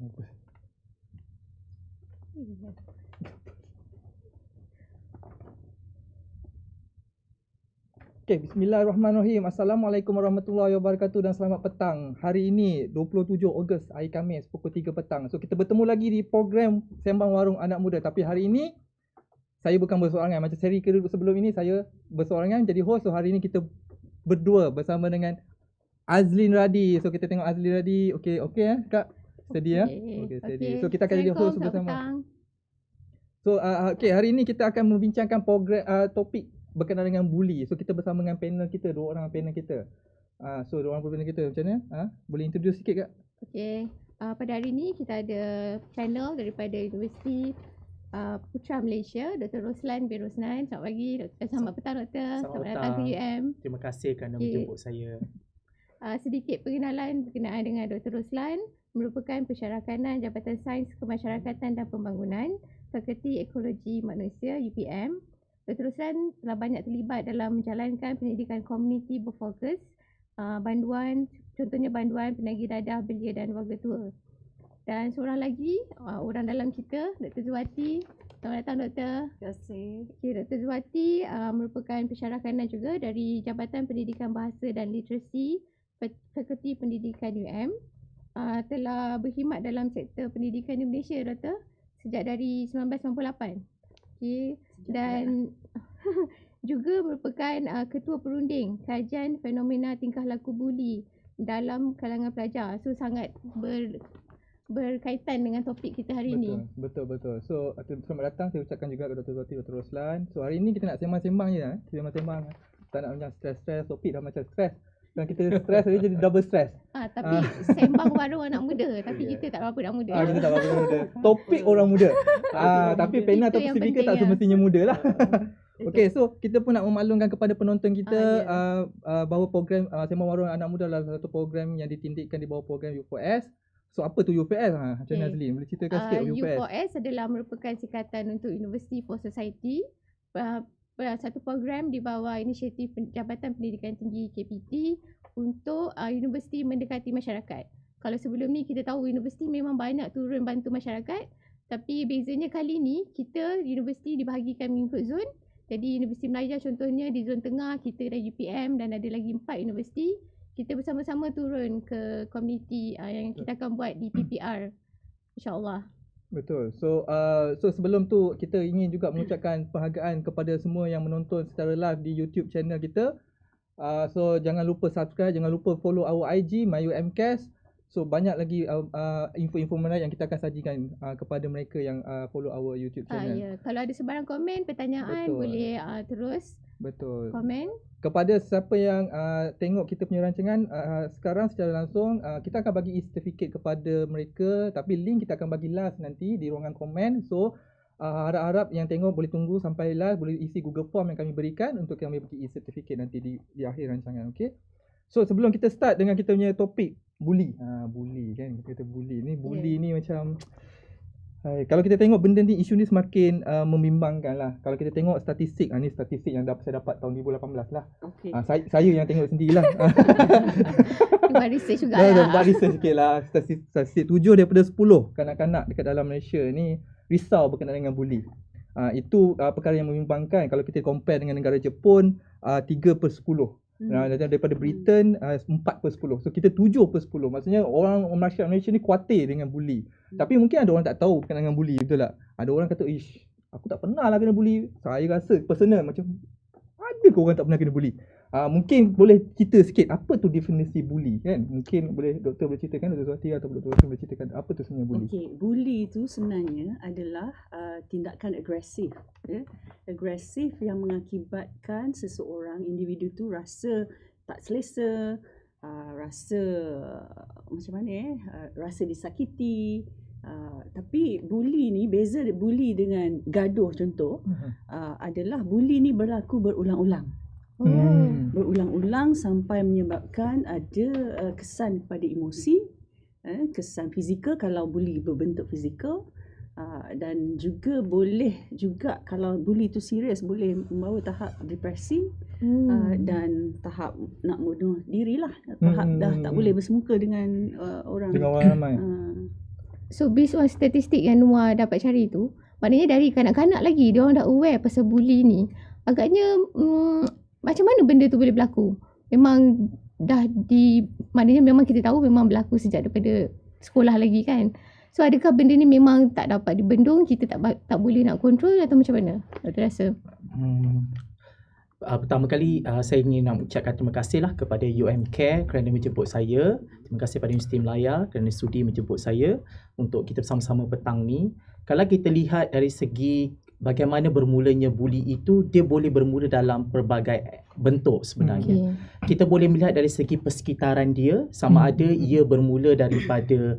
Okay, bismillahirrahmanirrahim. Assalamualaikum warahmatullahi wabarakatuh dan selamat petang. Hari ini 27 Ogos, hari Khamis, pukul 3 petang. So kita bertemu lagi di program Sembang Warung Anak Muda. Tapi hari ini saya bukan bersorangan. Macam seri kedua sebelum ini saya bersorangan jadi host. So hari ini kita berdua bersama dengan Azlin Radi. So kita tengok Azlin Radi. Okey Kak? Steady ya? Okey, steady. So kita akan jadi host bersama. So hari ini kita akan membincangkan program topik berkenaan dengan bully. So kita bersama dengan panel kita, dua orang panel kita. So dua orang panel kita macam mana? Boleh introduce sikit Kak? Okey. Pada hari ini kita ada panel daripada Universiti Putra Malaysia, Dr. Roslan bin Rosnan. Selamat pagi, selamat petang Doktor. Selamat datang ke UM. Terima kasih kerana menjemput saya. Sedikit perkenalan berkenaan dengan Dr. Roslan, merupakan pensyarakanan Jabatan Sains Kemasyarakatan dan Pembangunan, Fakulti Ekologi Manusia UPM. Dr. Roslan telah banyak terlibat dalam menjalankan pendidikan komuniti berfokus contohnya banduan penagih dadah, belia dan warga tua. Dan seorang lagi, orang dalam kita, Dr. Zuwati. Selamat datang Doktor. Terima kasih. Okay, Dr. Zuwati merupakan pensyarakanan juga dari Jabatan Pendidikan Bahasa dan Literasi Fakulti Pendidikan UM. Telah berkhidmat dalam sektor pendidikan di Malaysia Doktor sejak dari 1998. Okay. Dan juga merupakan ketua perunding kajian fenomena tingkah laku buli dalam kalangan pelajar. So sangat berkaitan dengan topik kita hari ini. Betul. So selamat datang, saya ucapkan juga kepada Dr. Zuwati, Dr. Roslan. So hari ini kita nak sembang-sembang je sembang-sembang. Tak nak macam stres-stres, topik dah macam stres. Dan kita stres jadi double stres. Tapi sembang warung anak muda. Tapi kita tak berapa nak muda. Kita tak berapa muda. Topik orang muda. Tapi panel atau speaker tak semestinya muda lah. Okey, so kita pun nak memaklumkan kepada penonton kita bahawa program Sembang Warung Anak Muda adalah satu program yang ditindikkan di bawah program U4S. So apa tu U4S? Macam mana Azlin? Boleh ceritakan sikit U4S? U4S adalah merupakan Sikatan untuk University for Society. Satu program di bawah inisiatif Jabatan Pendidikan Tinggi KPT untuk universiti mendekati masyarakat. Kalau sebelum ni kita tahu universiti memang banyak turun bantu masyarakat, tapi bezanya kali ni kita universiti dibahagikan mengikut zon. Jadi Universiti Melayu contohnya di zon tengah kita dan UPM dan ada lagi 4 universiti. Kita bersama-sama turun ke komuniti yang kita akan buat di PPR, insya-Allah. Betul. So sebelum tu kita ingin juga mengucapkan penghargaan kepada semua yang menonton secara live di YouTube channel kita. So jangan lupa subscribe, jangan lupa follow our IG MyUMcast. So banyak lagi info-info menarik yang kita akan sajikan kepada mereka yang follow our YouTube channel. Kalau ada sebarang komen, pertanyaan, boleh terus komen. Kepada siapa yang tengok kita punya rancangan sekarang secara langsung, kita akan bagi e-certificate kepada mereka, tapi link kita akan bagi last nanti di ruangan komen. So harap-harap yang tengok boleh tunggu sampai last, boleh isi Google Form yang kami berikan untuk kami bagi e-certificate nanti di akhir rancangan. Okay. So sebelum kita start dengan kita punya topik bully. Bully kan, kita kata bully. Ni bully ni macam kalau kita tengok benda ni, isu ni semakin membimbangkan lah. Kalau kita tengok statistik, ni statistik yang saya dapat tahun 2018 lah. Okay. Saya yang tengok sendirilah. Buat research juga lah. Buat research sikit lah. Statistik 7 daripada 10 kanak-kanak dekat dalam Malaysia ni risau berkenaan dengan bully. Itu perkara yang membimbangkan. Kalau kita compare dengan negara Jepun, 3/10. Daripada Britain 4/10. So kita 7/10. Maksudnya orang masyarakat Malaysia ni khawatir dengan bully. Tapi mungkin ada orang tak tahu berkenaan dengan bully, betul tak? Ada orang kata, aku tak pernah lah kena bully. Saya rasa personal macam ada ke orang tak pernah kena bully? Mungkin boleh cerita sikit apa tu definisi bully kan? Mungkin doktor boleh ceritakan, Dr. Zuwati atau Dr. Roslan boleh ceritakan apa tu sebenarnya bully? Okey, bully itu sebenarnya adalah tindakan agresif. Agresif yang mengakibatkan seseorang, individu tu rasa tak selesa, rasa macam mana rasa disakiti. Tapi bully ni, beza bully dengan gaduh contoh, adalah bully ni berlaku berulang-ulang. Berulang-ulang sampai menyebabkan ada kesan kepada emosi, kesan fizikal kalau bully berbentuk fizikal, dan juga boleh juga kalau bully itu serius boleh membawa tahap depresi, dan tahap nak bunuh diri lah, tahap dah tak boleh bersemuka dengan orang ramai. So based on statistik yang Noah dapat cari tu, maknanya dari kanak-kanak lagi dia orang dah aware pasal bully ni. Agaknya macam mana benda tu boleh berlaku? Memang maknanya memang kita tahu memang berlaku sejak daripada sekolah lagi kan. So adakah benda ni memang tak dapat dibendung, kita tak boleh nak kontrol atau macam mana? Doktor rasa? Pertama kali saya ingin nak ucapkan terima kasihlah kepada UMCare kerana menjemput saya. Terima kasih kepada Universiti Melaya kerana sudi menjemput saya untuk kita bersama-sama petang ni. Kalau kita lihat dari segi bagaimana bermulanya bully itu, dia boleh bermula dalam pelbagai bentuk sebenarnya. Kita boleh melihat dari segi persekitaran dia, sama ada ia bermula daripada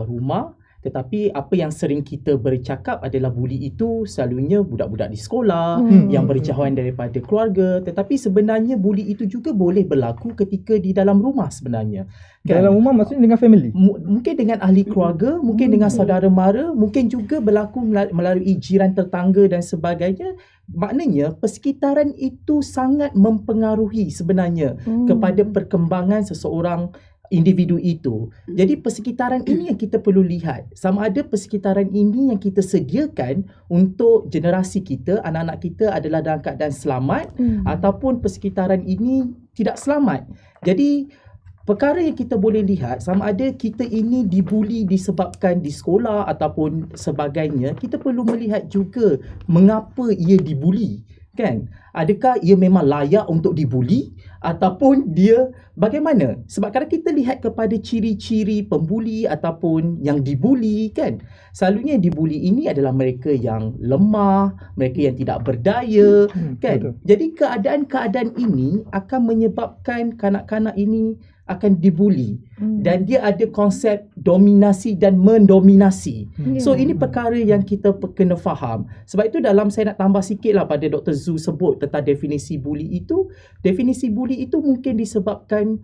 rumah. Tetapi apa yang sering kita bercakap adalah bully itu selalunya budak-budak di sekolah yang berjauhan daripada keluarga. Tetapi sebenarnya bully itu juga boleh berlaku ketika di dalam rumah sebenarnya. Kan? Dalam rumah maksudnya dengan family? Mungkin dengan ahli keluarga, mungkin dengan saudara mara, mungkin juga berlaku melalui jiran tetangga dan sebagainya. Maknanya persekitaran itu sangat mempengaruhi sebenarnya kepada perkembangan seseorang individu itu. Jadi persekitaran ini yang kita perlu lihat. Sama ada persekitaran ini yang kita sediakan untuk generasi kita, anak-anak kita adalah dalam keadaan selamat ataupun persekitaran ini tidak selamat. Jadi perkara yang kita boleh lihat sama ada kita ini dibuli disebabkan di sekolah ataupun sebagainya, kita perlu melihat juga mengapa ia dibuli. Kan? Adakah ia memang layak untuk dibuli ataupun dia bagaimana? Sebab kalau kita lihat kepada ciri-ciri pembuli ataupun yang dibuli, kan, selalunya yang dibuli ini adalah mereka yang lemah, mereka yang tidak berdaya, kan. Betul. Jadi keadaan-keadaan ini akan menyebabkan kanak-kanak ini akan dibuli dan dia ada konsep dominasi dan mendominasi. So ini perkara yang kita kena faham. Sebab itu saya nak tambah sikitlah pada Dr. Zhu sebut tentang definisi buli itu. Definisi buli itu mungkin disebabkan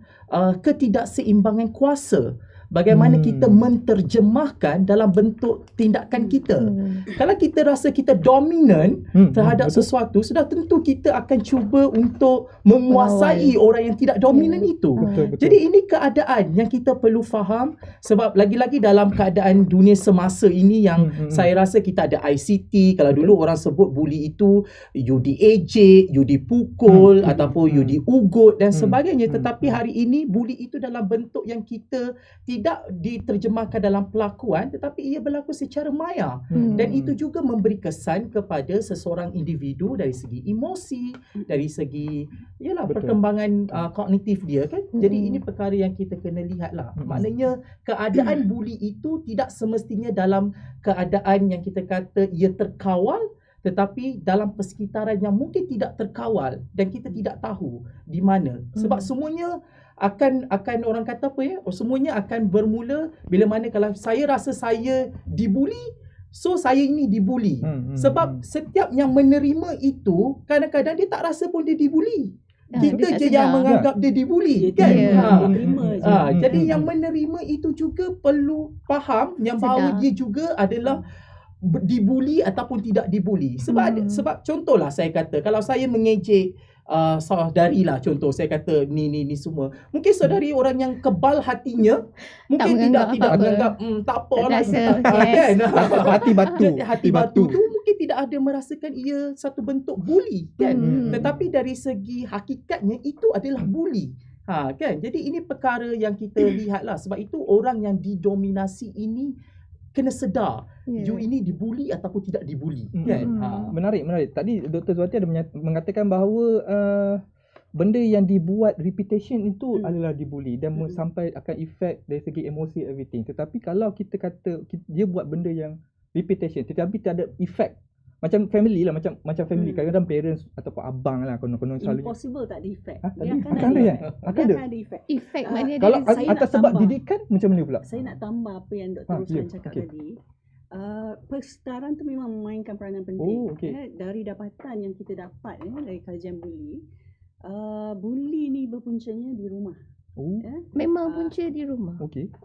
ketidakseimbangan kuasa. Bagaimana kita menterjemahkan dalam bentuk tindakan kita. Kalau kita rasa kita dominan terhadap sesuatu, sudah tentu kita akan cuba untuk menguasai orang yang tidak dominan itu. Betul. Jadi ini keadaan yang kita perlu faham, sebab lagi-lagi dalam keadaan dunia semasa ini yang saya rasa kita ada ICT. Kalau dulu orang sebut bully itu you diejek, you dipukul ataupun you diugut dan sebagainya. Tetapi hari ini bully itu dalam bentuk yang kita tidak diterjemahkan dalam pelakuan, tetapi ia berlaku secara maya. Dan itu juga memberi kesan kepada seseorang individu dari segi emosi, dari segi perkembangan kognitif dia, kan. Jadi ini perkara yang kita kena lihatlah. Maknanya keadaan bully itu tidak semestinya dalam keadaan yang kita kata ia terkawal, tetapi dalam persekitaran yang mungkin tidak terkawal dan kita tidak tahu di mana. Sebab semuanya akan orang kata apa ya? Semuanya akan bermula bila mana kalau saya rasa saya dibuli, so saya ini dibuli. Sebab setiap yang menerima itu kadang-kadang dia tak rasa pun dia dibuli. Kita je yang menganggap dia dibuli, kan? Jadi yang menerima itu juga perlu faham yang bahawa dia juga adalah dibuli ataupun tidak dibuli. Sebab contohlah saya kata, kalau saya mengejek saudari lah, contoh saya kata ni semua, mungkin saudari orang yang kebal hatinya mungkin tidak menganggap tak apalah, kan. Hati batu tu mungkin tidak ada merasakan ia satu bentuk bully, kan. Tetapi dari segi hakikatnya itu adalah bully. Kan. Jadi ini perkara yang kita lihatlah. Sebab itu orang yang didominasi ini kena sedar you ini dibuli ataupun tidak dibuli, kan. Menarik. Tadi Dr. Zuhati ada mengatakan bahawa benda yang dibuat repetition itu adalah dibuli dan sampai akan efek dari segi emosi everything. Tetapi kalau kita kata dia buat benda yang repetition tetapi tak ada efek, macam family lah, macam family, kadang-kadang parents ataupun abang lah konon selalu impossible tak ada efek. Dia akan ada efek. Efek maknanya kalau atas sebab didikan macam mana pula? Saya nak tambah apa yang Dr. Roslan cakap tadi. Persekitaran tu memang memainkan peranan penting. Dari dapatan yang kita dapat dari kajian bully, bully ni berpuncanya di rumah. Memang punca di rumah.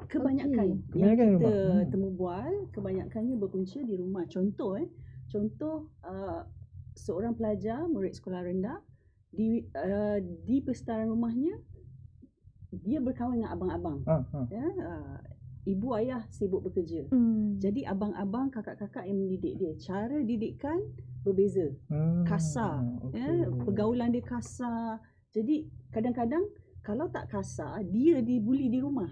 Kebanyakan yang kita temu bual, kebanyakannya berpunca di rumah. Contoh seorang pelajar murid sekolah rendah di persekitaran rumahnya dia berkawan dengan abang-abang. ibu ayah sibuk bekerja. Jadi abang-abang, kakak-kakak yang mendidik dia. Cara didikan berbeza. Kasar. Pergaulan dia kasar. Jadi kadang-kadang kalau tak kasar, dia dibuli di rumah.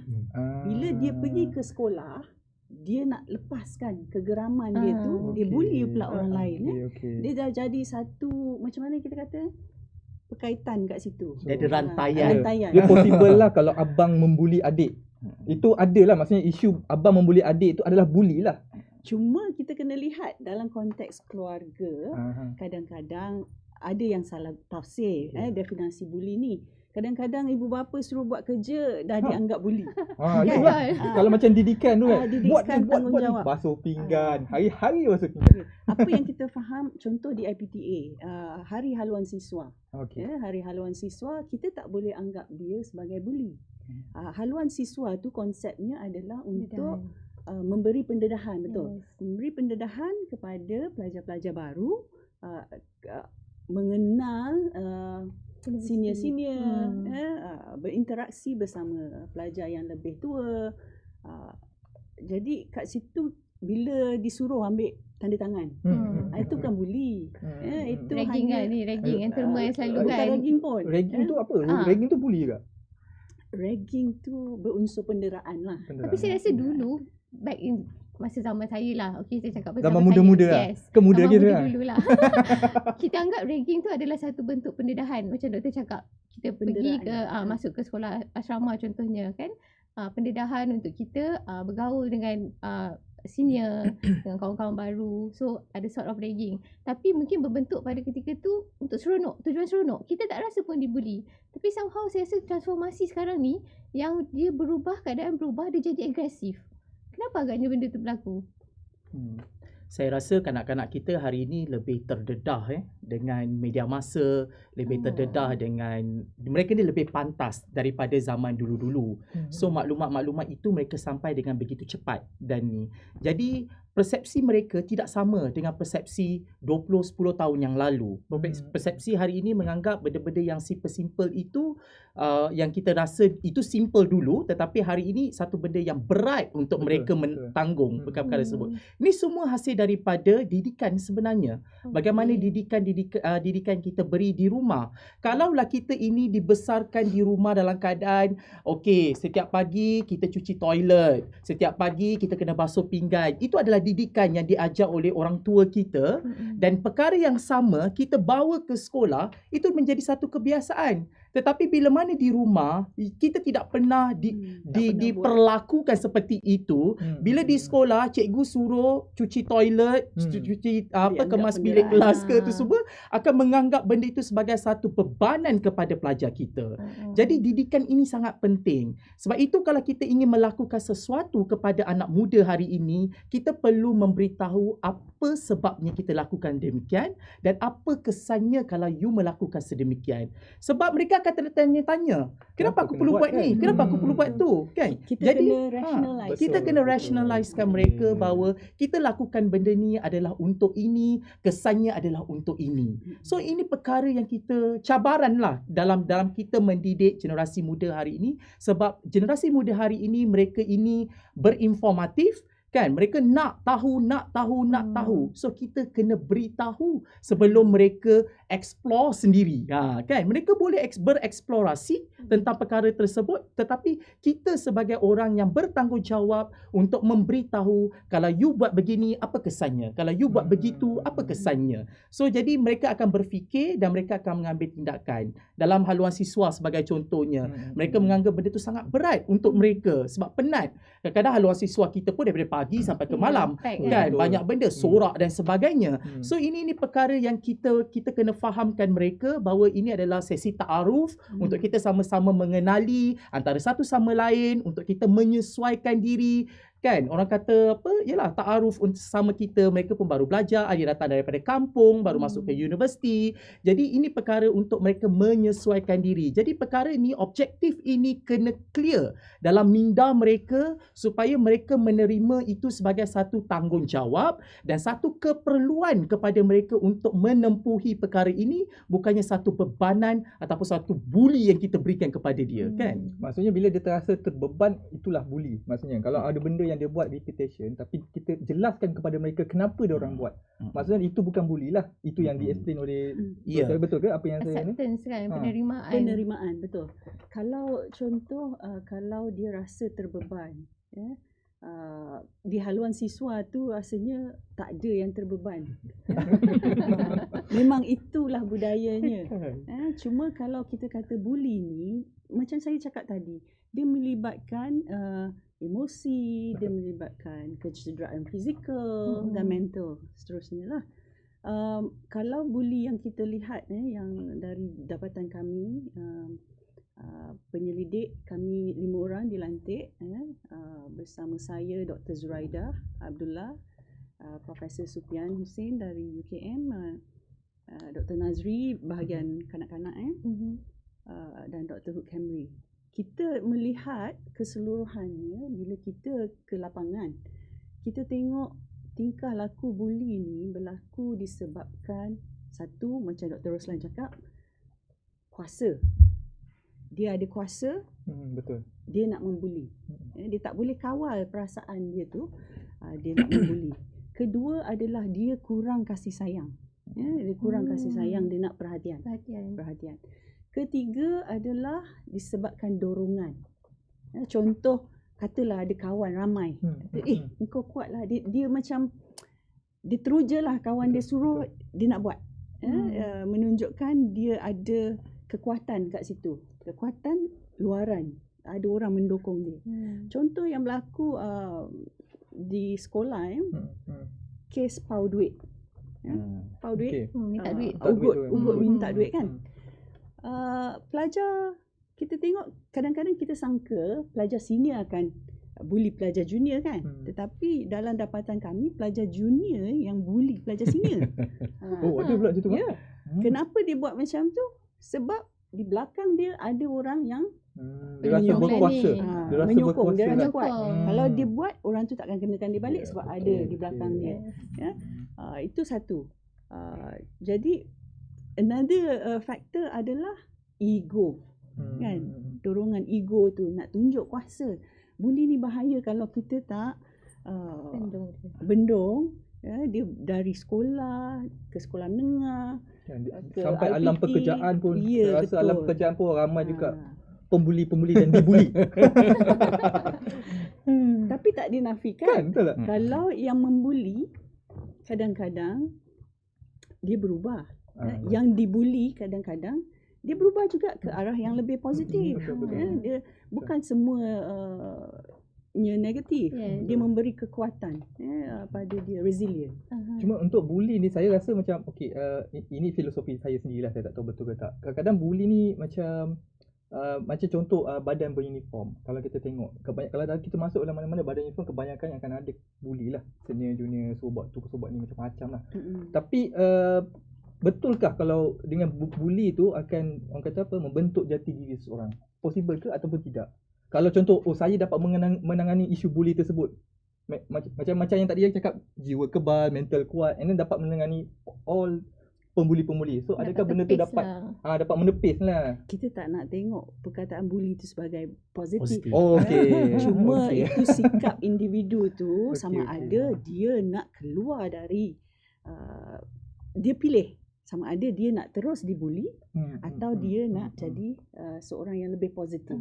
Bila dia pergi ke sekolah, dia nak lepaskan kegeraman dia tu, dia buli pula orang lain. Dia dah jadi satu, macam mana kita kata, berkaitan kat situ. Dia ada rantaian. Dia possible lah kalau abang membuli adik. Itu adalah maksudnya isu abang membuli adik itu adalah buli lah. Cuma kita kena lihat dalam konteks keluarga, kadang-kadang ada yang salah tafsir definisi buli ni. Kadang-kadang ibu bapa suruh buat kerja dah dianggap buli. Itulah. Kalau macam didikan tu kan. Buat tanggungjawab. basuh pinggan. Hari-hari basuh pinggan. Apa yang kita faham, contoh di IPTA, Hari Haluan Siswa. Hari Haluan Siswa, kita tak boleh anggap dia sebagai buli. Haluan siswa tu konsepnya adalah untuk memberi pendedahan, betul. Memberi pendedahan kepada pelajar-pelajar baru, mengenal senior-senior, berinteraksi bersama pelajar yang lebih tua. Jadi kat situ bila disuruh ambil tanda tangan, itu kan buli. Itu ragging kan ni, ragging yang terma yang selalu kan. Ragging pun. Ragging tu apa? Ragging tu buli ke? Ragging tu berunsur penderaan lah. Tapi saya rasa dulu, back in masa zaman saya lah. Okey, saya cakap zaman muda-muda lah. Yes. Kemuda zaman kita muda lah. dulu lah. Kita anggap ragging tu adalah satu bentuk pendedahan. Macam doktor cakap, kita pergi ke masuk ke sekolah asrama contohnya kan. Pendedahan untuk kita bergaul dengan senior, dengan kawan-kawan baru. So ada sort of ragging. Tapi mungkin berbentuk pada ketika tu untuk seronok, tujuan seronok. Kita tak rasa pun dibuli. Tapi somehow saya rasa transformasi sekarang ni yang dia berubah, keadaan berubah, dia jadi agresif. Kenapa agaknya benda tu berlaku? Saya rasa kanak-kanak kita hari ini lebih terdedah dengan media masa, lebih terdedah dengan, mereka ni lebih pantas daripada zaman dulu-dulu. So maklumat-maklumat itu mereka sampai dengan begitu cepat dan ni. Jadi persepsi mereka tidak sama dengan persepsi 20-10 tahun yang lalu. Persepsi hari ini menganggap benda-benda yang simple-simple itu yang kita rasa itu simple dulu, tetapi hari ini satu benda yang berat untuk mereka mentanggung perkara-perkara tersebut. Ini semua hasil daripada didikan sebenarnya. Bagaimana didikan kita beri di rumah. Kalaulah kita ini dibesarkan di rumah dalam keadaan okey, setiap pagi kita cuci toilet, setiap pagi kita kena basuh pinggan. Itu adalah didikan yang diajar oleh orang tua kita, dan perkara yang sama kita bawa ke sekolah, itu menjadi satu kebiasaan. Tetapi bila mana di rumah kita tidak pernah diperlakukan seperti itu. Bila di sekolah cikgu suruh cuci toilet, cuci kemas bilik kelas ke, itu semua akan menganggap benda itu sebagai satu bebanan kepada pelajar kita. Jadi didikan ini sangat penting. Sebab itu kalau kita ingin melakukan sesuatu kepada anak muda hari ini, kita perlu memberitahu apa sebabnya kita lakukan demikian dan apa kesannya kalau you melakukan sedemikian. Sebab mereka akan tertanya-tanya, kenapa aku perlu buat ni? Kenapa aku perlu buat tu? Kan? Jadi kena rationalize. Kita kena rationalizekan mereka bahawa kita lakukan benda ni adalah untuk ini, kesannya adalah untuk ini. So ini perkara yang kita cabaran lah dalam kita mendidik generasi muda hari ini, sebab generasi muda hari ini mereka ini berinformatif. Kan, mereka nak tahu. So kita kena beritahu sebelum mereka explore sendiri. Kan, mereka boleh bereksplorasi tentang perkara tersebut, tetapi kita sebagai orang yang bertanggungjawab untuk memberitahu, kalau you buat begini apa kesannya, kalau you buat begitu apa kesannya. So jadi mereka akan berfikir dan mereka akan mengambil tindakan. Dalam haluan siswa sebagai contohnya, mereka menganggap benda itu sangat berat untuk mereka sebab penat. Kadang-kadang haluan siswa kita pun daripada pagi sampai ke malam, kan, banyak benda, sorak dan sebagainya. So ini perkara yang kita kena fahamkan mereka bahawa ini adalah sesi ta'aruf untuk kita sama-sama mengenali antara satu sama lain, untuk kita menyesuaikan diri. Kan orang kata apa, yalah ta'aruf sama kita, mereka pun baru belajar, ada datang daripada kampung, baru masuk ke universiti. Jadi ini perkara untuk mereka menyesuaikan diri. Jadi perkara ni, objektif ini kena clear dalam minda mereka supaya mereka menerima itu sebagai satu tanggungjawab dan satu keperluan kepada mereka untuk menempuhi perkara ini, bukannya satu bebanan ataupun satu bully yang kita berikan kepada dia, kan? Maksudnya bila dia terasa terbeban, itulah bully. Maksudnya kalau ada benda yang dia buat repetition tapi kita jelaskan kepada mereka kenapa dia orang buat. Maksudnya itu bukan bully lah. Itu yang di-explain oleh Ya. saya, betul ke apa yang saya ni? Acceptance kan, penerimaan. Penerimaan, betul. Kalau contoh kalau dia rasa terbeban, ya, di haluan siswa tu rasanya tak ada yang terbeban. Memang itulah budayanya. Cuma kalau kita kata bully ni, macam saya cakap tadi, dia melibatkan emosi, dia melibatkan kecederaan fizikal dan mental, seterusnya lah. Kalau bully yang kita lihat yang dari dapatan kami, penyelidik kami 5 orang dilantik bersama saya Dr. Zuraida Abdullah, Profesor Sufian Hussein dari UKM, Dr. Nazri bahagian kanak-kanak dan Dr. Hook Camry. Kita melihat keseluruhannya bila kita ke lapangan. Kita tengok tingkah laku bully ni berlaku disebabkan satu, macam Dr. Roslan cakap, kuasa. Dia ada kuasa, Betul. dia nak membuli. Dia tak boleh kawal perasaan dia tu, dia nak membuli. Kedua adalah dia kurang kasih sayang. Dia kurang kasih sayang, dia nak perhatian. Ketiga adalah disebabkan dorongan. Contoh, katalah ada kawan ramai. Engkau kuatlah. Dia macam, dia teruja lah kawan dia suruh, dia nak buat. Menunjukkan dia ada kekuatan kat situ. Kekuatan luaran. Ada orang mendukung dia. Contoh yang berlaku di sekolah, kes pau duit. Pau duit. Minta duit. Ugut minta duit kan. Pelajar, kita tengok kadang-kadang kita sangka pelajar senior akan bully pelajar junior kan. Tetapi dalam dapatan kami, pelajar junior yang bully pelajar senior. Oh, ada pula macam tu. Ya. Kenapa dia buat macam tu? Sebab di belakang dia ada orang yang Dia rasa berkuasa. Dia rasa menyokong, berkuasa dia rasa lah. kuat. Kalau dia buat, orang tu takkan kenakan dia balik sebab ada di belakang dia. Ya. Itu satu. Jadi another factor adalah ego. Kan? Dorongan ego tu nak tunjuk kuasa. Bully ni bahaya kalau kita tak bendung. Ya, dia dari sekolah ke sekolah menengah ke Sampai alam IPT. pekerjaan pun. Ya, Saya rasa alam betul. pekerjaan pun ramai juga pembuli-pembuli dan dibuli. Tapi tak dinafikan Kan, betul tak? kalau yang membuli kadang-kadang dia berubah. Yang dibuli kadang-kadang dia berubah juga ke arah yang lebih positif. Betul. Dia bukan semua negatif. Dia memberi kekuatan pada dia, resilient. Cuma untuk bully ni saya rasa macam ini filosofi saya sendirilah, saya tak tahu betul ke tak. Kadang-kadang bully ni macam contoh badan beruniform. Kalau kita tengok kalau kita masuk dalam mana-mana badan uniform, kebanyakan akan ada bully lah. Senior, junior, sobot tu sobot ni macam-macam lah. Tapi betulkah kalau dengan bully tu akan orang kata apa, membentuk jati diri seseorang? Possible ke ataupun tidak? Kalau contoh, saya dapat menangani isu bully tersebut. Macam yang tadi yang cakap, jiwa kebal, mental kuat, and then dapat menangani all pembuli-pembuli. So adakah benda tu dapat menepis lah. Kita tak nak tengok perkataan bully itu sebagai positif. Oh, okey. Cuma Okey. itu sikap individu tu sama Okey. ada dia nak keluar dari dia pilih sama ada dia nak terus dibuli atau dia nak jadi seorang yang lebih positif.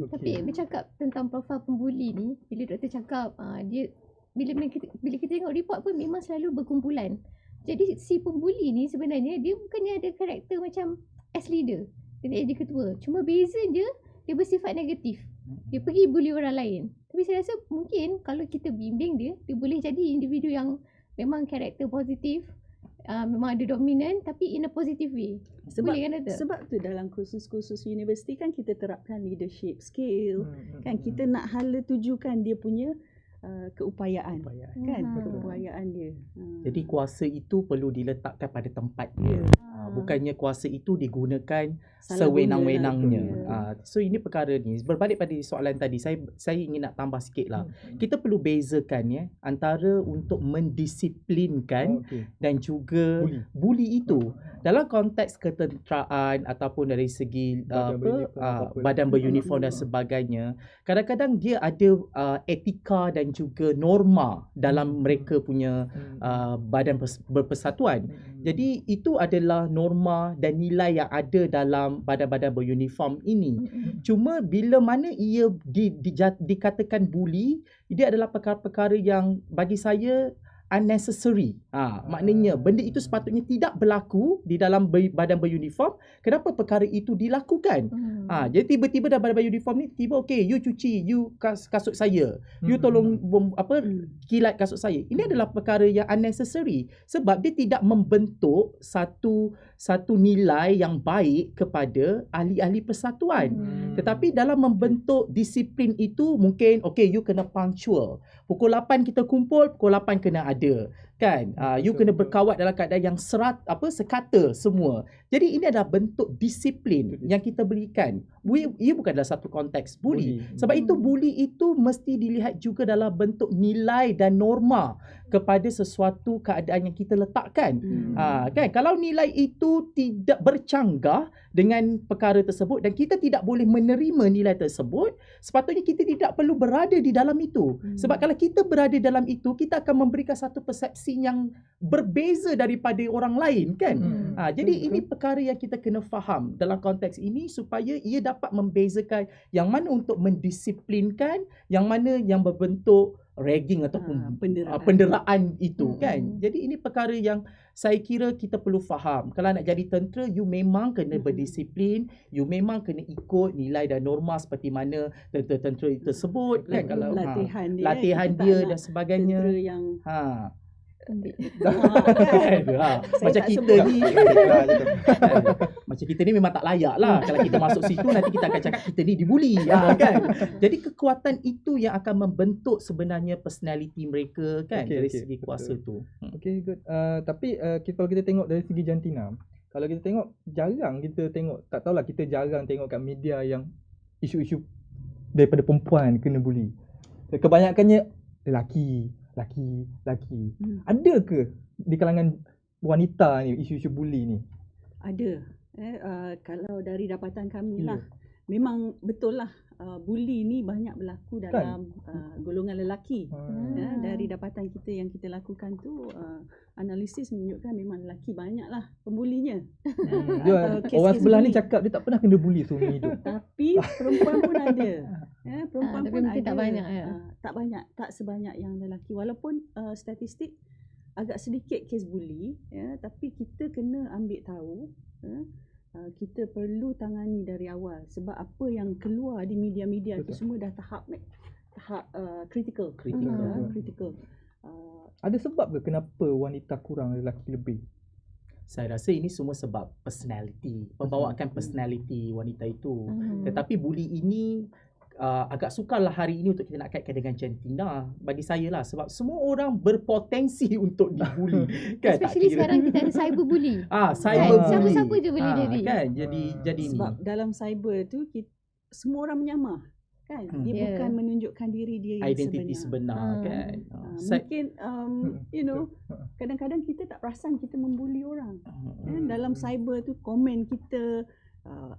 Tapi bercakap tentang profil pembuli ni, bila doktor cakap dia bila kita tengok report pun memang selalu berkumpulan. Jadi si pembuli ni sebenarnya dia bukannya ada karakter macam as leader, dia nak jadi ketua. Cuma beza dia bersifat negatif. Dia pergi bully orang lain. Tapi saya rasa mungkin kalau kita bimbing dia boleh jadi individu yang memang karakter positif, memang ada dominan tapi in a positive way. Boleh kan doktor? Sebab tu dalam kursus-kursus universiti kan kita terapkan leadership skill. Kan kita nak hala tujukan dia punya keupayaan. Kan? Keupayaan dia. Jadi kuasa itu perlu diletakkan pada tempat dia. Bukannya kuasa itu digunakan Salah sewenang-wenangnya. guna. So ini perkara ni berbalik pada soalan tadi, saya ingin nak tambah sikit lah. Kita perlu bezakan antara untuk mendisiplinkan dan juga bully itu dalam konteks ketenteraan ataupun dari segi badan beruniform dan sebagainya. Kadang-kadang dia ada etika dan juga norma dalam mereka punya badan berpersatuan. Jadi itu adalah norma dan nilai yang ada dalam badan-badan beruniform ini. Cuma bila mana ia dikatakan bully, dia adalah perkara-perkara yang bagi saya unnecessary. Maknanya benda itu sepatutnya tidak berlaku di dalam badan beruniform. Kenapa perkara itu dilakukan? Jadi tiba-tiba dalam badan beruniform ni okay, you cuci, you kasut saya, you tolong kilat kasut saya. Ini adalah perkara yang unnecessary sebab dia tidak membentuk satu nilai yang baik kepada ahli-ahli persatuan. Tetapi dalam membentuk disiplin itu mungkin you kena punctual. Pukul 8 kita kumpul, pukul 8 kena ada. Kan? You kena berkawat dalam keadaan yang sekata semua. Jadi ini adalah bentuk disiplin yang kita berikan. Ia bukan dalam satu konteks bully. Sebab itu bully itu mesti dilihat juga dalam bentuk nilai dan norma kepada sesuatu keadaan yang kita letakkan. Kan? Kalau nilai itu tidak bercanggah dengan perkara tersebut dan kita tidak boleh menerima nilai tersebut, sepatutnya kita tidak perlu berada di dalam itu. Sebab kalau kita berada dalam itu, kita akan memberikan satu persepsi yang berbeza daripada orang lain, kan? Jadi ini perkara yang kita kena faham dalam konteks ini supaya ia dapat membezakan yang mana untuk mendisiplinkan, yang mana yang berbentuk ragging ataupun penderaan itu, kan? Jadi ini perkara yang saya kira kita perlu faham. Kalau nak jadi tentera, you memang kena berdisiplin, you memang kena ikut nilai dan norma seperti mana tentera-tentera tersebut, kan? Kalau latihan dia dan sebagainya. Tentera yang macam kita ni macam kita ni memang tak layak lah. Kalau kita masuk situ nanti kita akan cakap kita ni dibuli, kan? Jadi kekuatan itu yang akan membentuk sebenarnya personality mereka, kan? Dari segi kuasa tu. Okay, good. Tapi kalau kita tengok dari segi jantina, kalau kita tengok jarang kita tengok, tak tahulah, kita jarang tengok kat media yang isu-isu daripada perempuan kena bully. Kebanyakannya lelaki. Ada ke di kalangan wanita ni isu-isu bully ni? Ada. Kalau dari dapatan kami lah, memang betul lah, bully ni banyak berlaku dalam golongan lelaki. Dari dapatan kita yang kita lakukan tu, analisis menunjukkan memang lelaki banyaklah pembulinya. Orang sebelah ni cakap dia tak pernah kena bully seumur hidup. Tapi perempuan pun ada. Perempuan tapi pun mungkin ada. tak banyak Tak banyak, tak sebanyak yang lelaki. Walaupun statistik agak sedikit kes bully, tapi kita kena ambil tahu, kita perlu tangani dari awal sebab apa yang keluar di media-media itu semua dah tahap critical. Ada sebab ke kenapa wanita kurang lelaki lebih? Saya rasa ini semua sebab personality, pembawaan personality wanita itu. Tetapi bully ini agak sukarlah hari ini untuk kita nak kaitkan dengan jantina bagi saya lah, sebab semua orang berpotensi untuk dibuli, kan? Especially sekarang kita ada cyberbully. Cyberbully. Siapa-siapa je boleh jadi. Kan? Jadi sebab dalam cyber tu semua orang menyamar, kan? Dia bukan menunjukkan diri dia yang identiti sebenar, kan? Mungkin kadang-kadang kita tak perasan kita membuli orang. Dalam cyber tu komen kita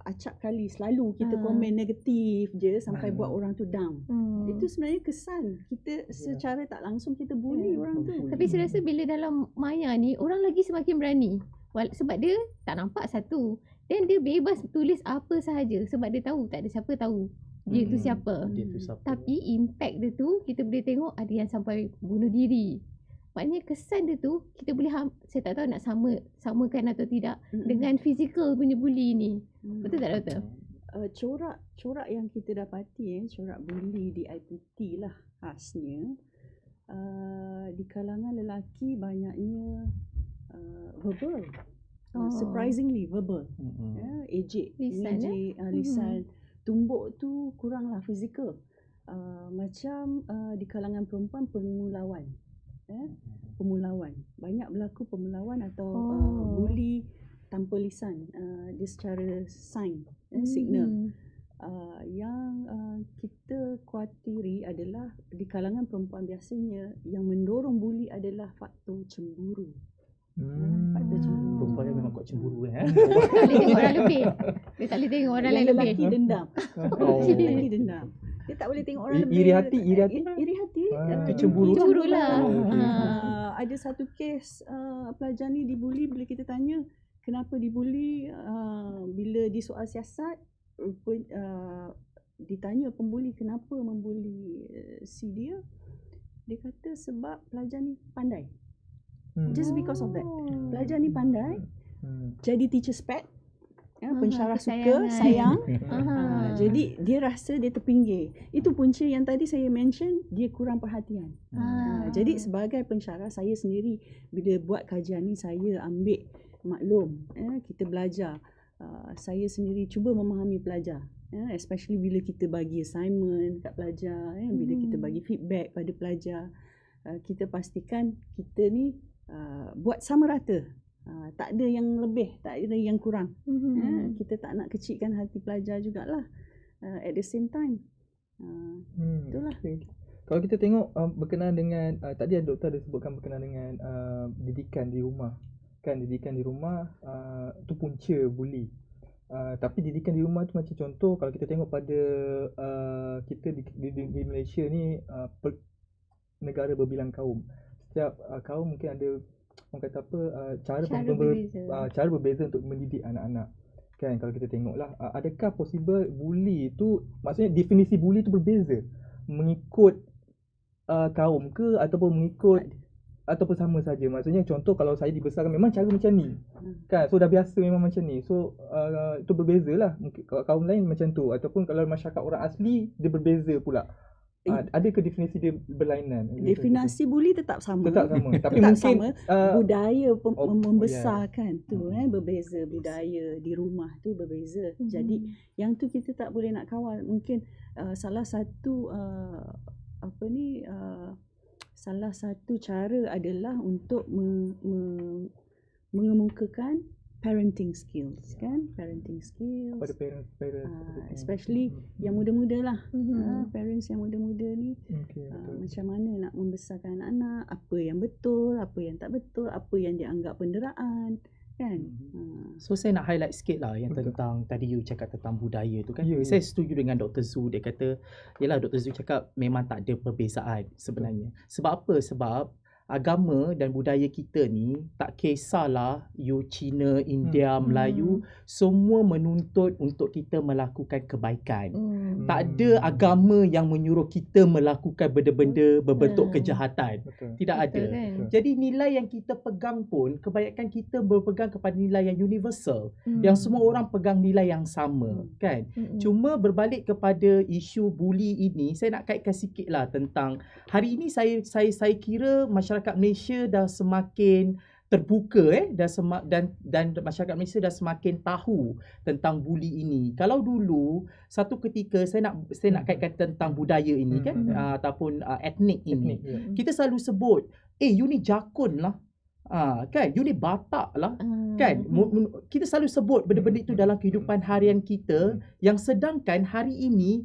acap kali, selalu kita komen negatif je sampai buat orang tu down. Itu sebenarnya kesan kita secara tak langsung kita bully orang tu. Tapi saya rasa bila dalam maya ni orang lagi semakin berani. Sebab dia tak nampak satu. Dan dia bebas tulis apa sahaja sebab dia tahu tak ada siapa tahu dia tu siapa. Tapi impact dia tu kita boleh tengok ada yang sampai bunuh diri. Maknanya kesan dia tu kita boleh saya tak tahu nak samakan atau tidak dengan physical punya bully ni. Betul tak doktor? Corak yang kita dapati, corak bully di IPT lah khasnya, di kalangan lelaki banyaknya verbal. Surprisingly verbal. Ejek, lisan. Lisan. Tumbuk tu kuranglah physical. Macam di kalangan perempuan pemulawan. Pemulawan. Banyak berlaku pemulawan atau bully tanpa lisan. Dia secara sign, signal. Yang kita khawatiri adalah di kalangan perempuan biasanya yang mendorong bully adalah faktor cemburu. Faktor cemburu. Perempuan dia memang kuat cemburu Tak boleh tengok orang lebih. Dia tak boleh tengok orang lain Yang lebih. lelaki dendam. Lelaki dendam. Dia tak boleh tengok orang lebih. Iri hati. Iri hati. Cemburu lah. Cemburu lah. Ada satu kes pelajar ni dibuli. Bila kita tanya kenapa dibuli, bila di soal siasat, ditanya pembuli kenapa membuli si dia kata sebab pelajar ni pandai. Just because of that. Pelajar ni pandai, jadi teacher's pet, pensyarah suka, sayang. Jadi dia rasa dia terpinggir. Itu punca yang tadi saya mention, dia kurang perhatian. Jadi sebagai pensyarah, saya sendiri bila buat kajian ni, saya ambil maklum, kita belajar. Saya sendiri cuba memahami pelajar, especially bila kita bagi assignment kat pelajar, bila kita bagi feedback pada pelajar, kita pastikan kita ni buat sama rata. Tak ada yang lebih, tak ada yang kurang. Kita tak nak kecilkan hati pelajar jugalah. At the same time, itulah. Kalau kita tengok berkenaan dengan tadi doktor ada sebutkan berkenaan dengan didikan di rumah. Kan didikan di rumah tu punca bully. Tapi didikan di rumah tu macam contoh kalau kita tengok pada kita di Malaysia ni negara berbilang kaum. Setiap kaum mungkin ada orang kata apa cara berbeza untuk mendidik anak-anak. Kan kalau kita tengoklah adakah possible bully tu, maksudnya definisi bully tu berbeza mengikut kaum ke ataupun mengikut ataupun sama saja. Maksudnya contoh kalau saya dibesarkan memang cara macam ni. Kan so dah biasa memang macam ni. So itu berbezalah. Mungkin kalau kaum lain macam tu ataupun kalau masyarakat orang asli dia berbeza pula. Adakah definisi dia berlainan? Definisi bully tetap sama. Tetap sama. Tapi tetap mungkin sama. Budaya membesarkan tu berbeza. Budaya di rumah tu berbeza. Jadi yang tu kita tak boleh nak kawal. Mungkin salah satu salah satu cara adalah untuk mengemukakan parenting skills, kan? Parenting skills pada parents especially yang muda-muda lah. Parents yang muda-muda ni betul. macam mana nak membesarkan anak-anak, apa yang betul, apa yang tak betul, apa yang dianggap penderaan, kan? So saya nak highlight sikit lah yang tentang tadi you cakap tentang budaya tu kan. Saya setuju dengan Dr. Zul. Dia kata yelah, Dr. Zul cakap memang tak ada perbezaan sebenarnya. Sebab apa? Sebab agama dan budaya kita ni tak kisahlah you Cina, India, Melayu, semua menuntut untuk kita melakukan kebaikan. Tak ada agama yang menyuruh kita melakukan benda-benda berbentuk kejahatan. Tidak ada. Kan? Jadi nilai yang kita pegang pun kebanyakan kita berpegang kepada nilai yang universal, yang semua orang pegang nilai yang sama, kan? Cuma berbalik kepada isu bully ini, saya nak kaitkan sikitlah tentang hari ini saya kira masyarakat Malaysia dah semakin terbuka dan masyarakat Malaysia dah semakin tahu tentang bully ini. Kalau dulu satu ketika saya nak kaitkan tentang budaya ini kan ataupun etnik ini. Kita selalu sebut, you ni jakun lah. Kan, you ni Batak lah. Kan, kita selalu sebut benda-benda itu dalam kehidupan harian kita, yang sedangkan hari ini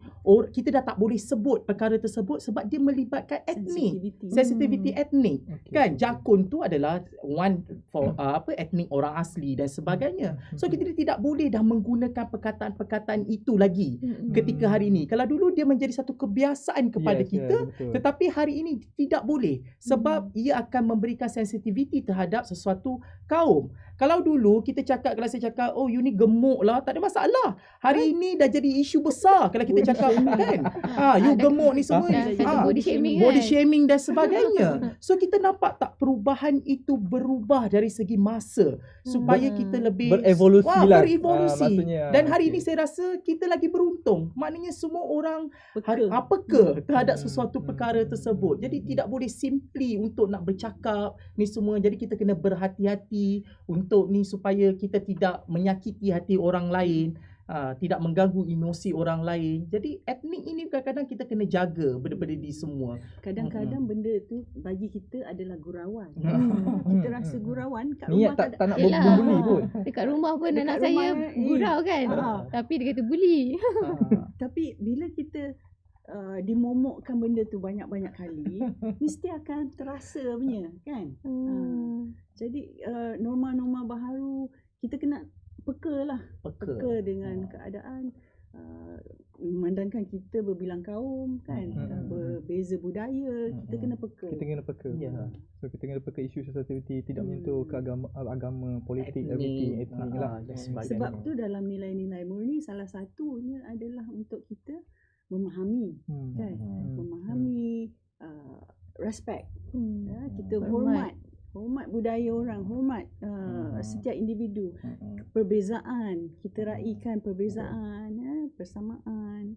kita dah tak boleh sebut perkara tersebut sebab dia melibatkan etnik, sensitivity etnik. Kan, jakun tu adalah one for etnik orang asli dan sebagainya. So kita tidak boleh dah menggunakan perkataan-perkataan itu lagi ketika hari ini. Kalau dulu dia menjadi satu kebiasaan kepada kita, tetapi hari ini tidak boleh sebab ia akan memberikan sensitivity terhadap sesuatu kaum. Kalau dulu kita cakap, kalau saya cakap, oh you ni gemuk lah, tak ada masalah. Hari ini dah jadi isu besar kalau kita cakap kan. You gemuk ni semua. Body shaming dan sebagainya. So kita nampak tak perubahan itu berubah dari segi masa supaya kita lebih berevolusi lah. Dan hari ini saya rasa kita lagi beruntung. Maknanya semua orang peka terhadap sesuatu perkara tersebut. Jadi tidak boleh simply untuk nak bercakap ni semua. Jadi kita kena berhati-hati untuk ni supaya kita tidak menyakiti hati orang lain. tidak mengganggu emosi orang lain. Jadi etnik ini kadang-kadang kita kena jaga benda-benda ni semua. Kadang-kadang benda tu bagi kita adalah gurauan. Hmm. Kita rasa gurauan kat Niat rumah tak nak Yelah. membuli pun. Dekat rumah pun Dekat anak rumah, saya gurau kan. Tapi dia kata bully. Tapi bila kita dimomokkan benda tu banyak-banyak kali, mesti akan terasa punya kan. Jadi norma-norma baharu kita kena peka lah. Peka dengan keadaan. Memandangkan kita berbilang kaum kan, berbeza budaya, kita kena peka. Kita kena peka. Ya. So kita kena peka isu sensitivity, tidak menyentuh ke agama, politik, Etnik. everything, etnik lah. dan sebagainya. Sebab tu dalam nilai-nilai murni salah satunya adalah untuk kita memahami kan, memahami respect. Kita hormat budaya orang, hormat setiap individu. Perbezaan, kita raikan perbezaan, persamaan.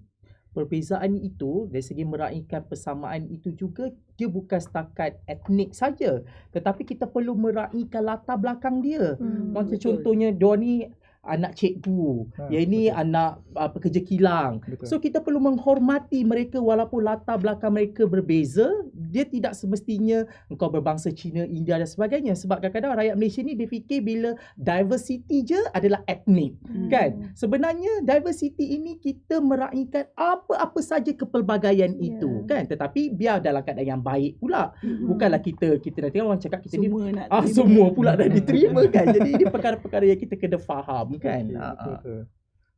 Perbezaan itu dari segi meraihkan persamaan itu juga dia bukan setakat etnik saja, tetapi kita perlu meraihkan latar belakang dia. Macam betul. contohnya dia ni anak cikgu, yang ini betul. anak pekerja kilang. Betul. So kita perlu menghormati mereka walaupun latar belakang mereka berbeza. Dia tidak semestinya engkau berbangsa Cina, India dan sebagainya. Sebab kadang-kadang rakyat Malaysia ni dia fikir bila diversity je adalah etnik. Kan? Sebenarnya diversity ini kita meraihkan apa-apa saja kepelbagaian itu. Kan? Tetapi biar dalam keadaan yang baik pula. Bukanlah kita nanti orang cakap kita Semua ni nak semua pula dah diterima kan. Jadi ini perkara-perkara yang kita kena faham kan. Betul.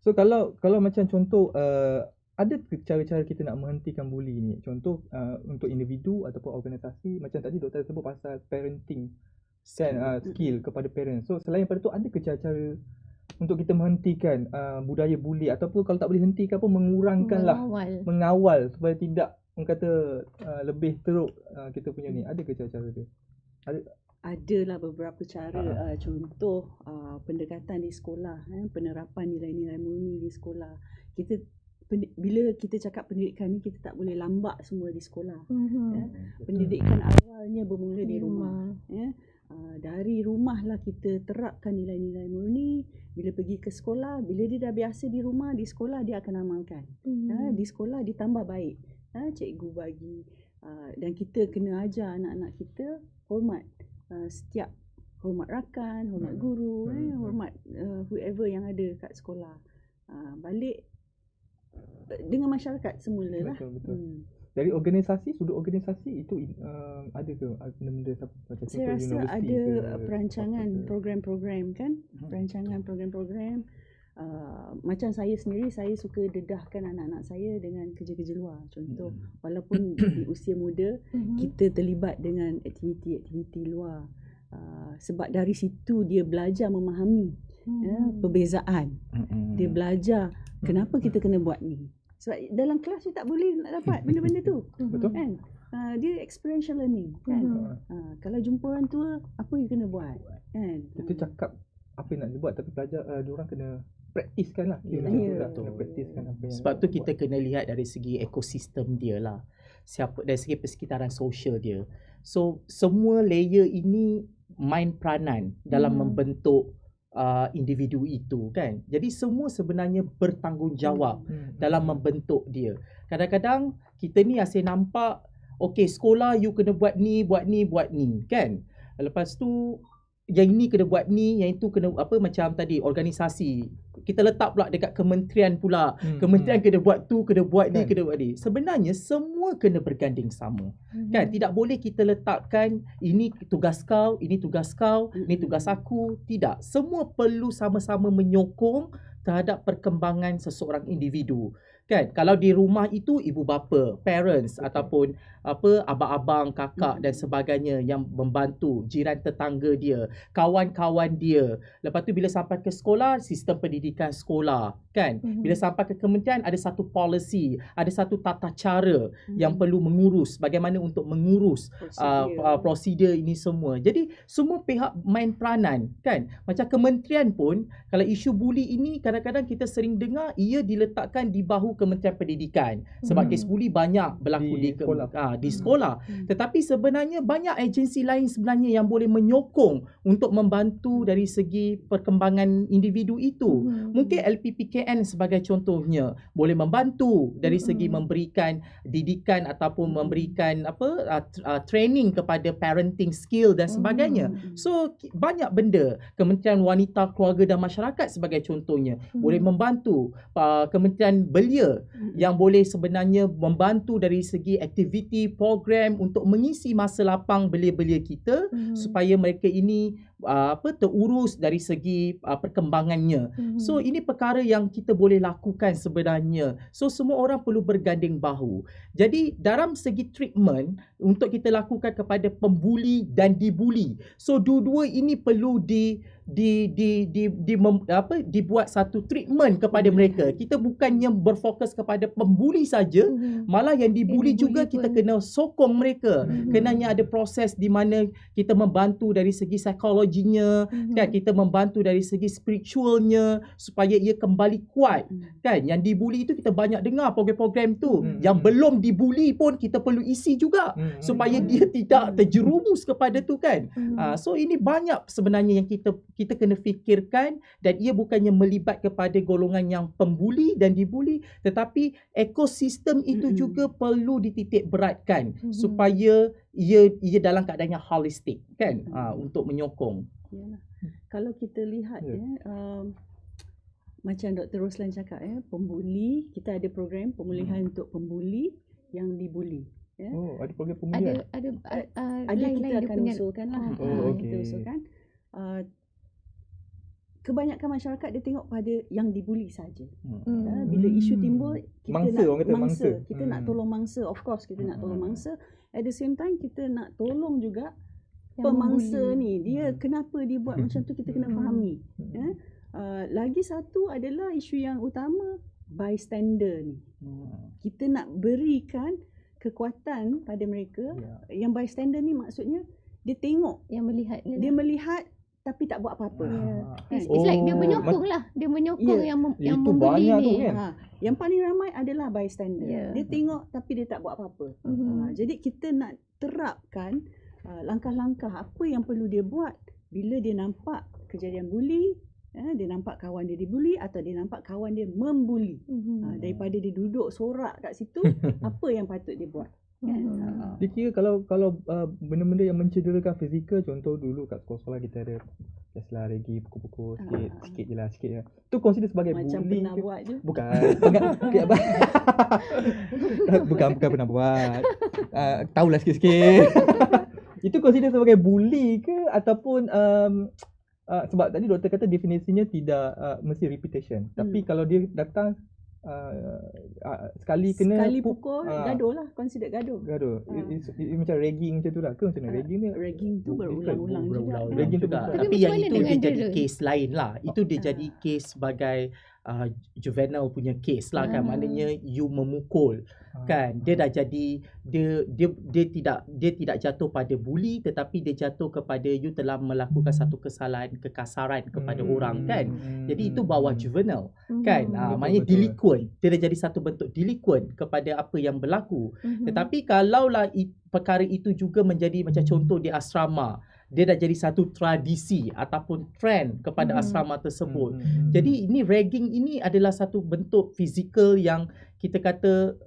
So kalau macam contoh ada cara-cara kita nak menghentikan bully ni. Contoh untuk individu ataupun organisasi, macam tadi doktor sebut pasal parenting kan, skill kepada parents. So selain daripada tu ada ke cara-cara untuk kita menghentikan budaya bully, ataupun kalau tak boleh hentikan pun mengurangkanlah, mengawal supaya tidak orang kata lebih teruk kita punya ni. Ada ke cara-cara dia? Adalah beberapa cara. Contoh pendekatan di sekolah, penerapan nilai-nilai murni di sekolah. Bila kita cakap pendidikan ni, kita tak boleh lambak semua di sekolah. Pendidikan awalnya bermula di rumah. Dari rumah lah kita terapkan nilai-nilai murni. Bila pergi ke sekolah, bila dia dah biasa di rumah, di sekolah dia akan amalkan. Di sekolah ditambah baik. Cikgu bagi. Dan kita kena ajar anak-anak kita hormat setiap, hormat rakan, hormat guru, hormat whoever yang ada kat sekolah. Balik dengan masyarakat semula lah. Betul. Dari organisasi, sudut organisasi itu ada ke benda-benda macam Saya rasa universiti ada ke, perancangan apa ke? program-program kan. Perancangan program-program. Macam saya sendiri, saya suka dedahkan anak-anak saya dengan kerja-kerja luar. Contoh, walaupun di usia muda, kita terlibat dengan aktiviti-aktiviti luar. Sebab dari situ dia belajar memahami perbezaan. Dia belajar kenapa kita kena buat ni. Sebab dalam kelas dia tak boleh nak dapat benda-benda tu. Betul. Kan? Dia experiential learning kan. Kalau jumpa orang tua, apa yang kena buat kan. Kita cakap apa yang nak dibuat, tapi pelajar diorang kena praktiskan lah. Ya, Kena praktiskan apa yang Sebab tu kita kena lihat dari segi ekosistem dia lah. Dari segi persekitaran sosial dia. So semua layer ini main peranan dalam membentuk individu itu kan. Jadi semua sebenarnya bertanggungjawab dalam membentuk dia. Kadang-kadang kita ni asyik nampak okey sekolah you kena buat ni kan. Lepas tu yang ini kena buat ni, yang itu kena apa, macam tadi organisasi. Kita letak pula dekat kementerian pula. Kementerian kena buat tu, kena buat ni, kena buat ni. Sebenarnya semua kena berganding sama. Kan? Tidak boleh kita letakkan ini tugas kau, ini tugas kau, ini tugas aku. Tidak. Semua perlu sama-sama menyokong terhadap perkembangan seseorang individu. Kan? Kalau di rumah itu ibu bapa, parents ataupun abang-abang, kakak dan sebagainya yang membantu, jiran tetangga dia, kawan-kawan dia. Lepas tu bila sampai ke sekolah, sistem pendidikan sekolah, kan? Bila sampai ke kementerian ada satu policy, ada satu tata cara yang perlu mengurus, bagaimana untuk mengurus prosedur ini semua. Jadi semua pihak main peranan, kan? Macam kementerian pun kalau isu bully ini kadang-kadang kita sering dengar ia diletakkan di bahu beritahu Kementerian Pendidikan sebab kes buli banyak berlaku Di sekolah. di sekolah. Tetapi sebenarnya banyak agensi lain sebenarnya yang boleh menyokong untuk membantu dari segi perkembangan individu itu. Mungkin LPPKN sebagai contohnya boleh membantu dari segi memberikan didikan ataupun memberikan training kepada parenting skill dan sebagainya. So banyak benda. Kementerian Wanita, Keluarga dan Masyarakat sebagai contohnya boleh membantu. Kementerian Belia yang boleh sebenarnya membantu dari segi aktiviti program untuk mengisi masa lapang belia-belia kita supaya mereka ini terurus dari segi perkembangannya. So ini perkara yang kita boleh lakukan sebenarnya. So semua orang perlu berganding bahu. Jadi dalam segi treatment untuk kita lakukan kepada pembuli dan dibuli. So dua-dua ini perlu dibuat satu treatment kepada mereka. Kita bukannya berfokus kepada pembuli saja, malah yang dibuli juga kita kena sokong mereka. Kenanya ada proses di mana kita membantu dari segi psikologinya, kan, kita membantu dari segi spiritualnya supaya ia kembali kuat, kan. Yang dibuli itu kita banyak dengar program-program tu. Yang belum dibuli pun kita perlu isi juga supaya dia tidak terjerumus kepada tu, kan. So ini banyak sebenarnya yang kita kena fikirkan, dan ia bukannya melibat kepada golongan yang pembuli dan dibuli, tetapi ekosistem itu juga perlu dititik beratkan supaya ia dalam keadaan yang holistik, kan, untuk menyokong. Yalah. Kalau kita lihat macam Dr. Roslan cakap, pembuli, kita ada program pemulihan untuk pembuli yang dibuli. Oh, ada program pemulihan. Ada lain-lain kita dia akan punya. usulkan lah. okey. Kita usulkan. Kebanyakan masyarakat dia tengok pada yang dibuli saja. Bila isu timbul, kita Mangsa, nak orang kata mangsa. Kita nak tolong mangsa. Of course kita nak tolong mangsa. At the same time kita nak tolong juga Yang pemangsa membuli. ni. Dia kenapa dia buat macam tu, kita kena fahami. Lagi satu adalah isu yang utama, bystander ni. Kita nak berikan kekuatan pada mereka. Yang bystander ni maksudnya dia tengok, Yang melihat ni dia lah. melihat tapi tak buat apa-apa. It's like dia menyokong lah. Dia menyokong yang itu membuli banyak ni. tu, kan. Yang paling ramai adalah bystander. Ya. Dia tengok tapi dia tak buat apa-apa. Jadi kita nak terapkan langkah-langkah apa yang perlu dia buat bila dia nampak kejadian buli, dia nampak kawan dia dibuli atau dia nampak kawan dia membuli. Daripada dia duduk sorak kat situ, apa yang patut dia buat? Dia kira kalau benda-benda yang mencederakan fizikal, contoh dulu kat sekolah-sekolah kita ada biasalah regi, pukul-pukul sikit je lah. Tu consider sebagai Macam bully pernah ke? buat je. Bukan. bukan pernah buat. Tahulah sikit-sikit. Itu consider sebagai bully ke ataupun sebab tadi doktor kata definisinya tidak mesti repetition. Tapi kalau dia datang sekali pukul gaduh lah, consider gaduh. It macam ragging macam tu lah ke? Macam mana ragging ni? Ragging tu berulang-ulang juga. Ragging tu juga. bukan. Tapi Tapi yang macam itu mana dia dengan jadi dia? kes lain lah. Itu dia jadi kes sebagai juvenile punya kes lah, kan. Maknanya you memukul, kan. Dia dah jadi dia tidak jatuh pada bully, tetapi dia jatuh kepada you telah melakukan satu kesalahan kekasaran kepada orang, kan. Jadi itu bawah juvenile, kan. Maknanya betul. delinquent. Dia dah jadi satu bentuk delinquent kepada apa yang berlaku. Tetapi kalaulah perkara itu juga menjadi macam contoh di asrama, dia dah jadi satu tradisi ataupun trend kepada asrama tersebut. Jadi ini ragging ini adalah satu bentuk fizikal yang kita kata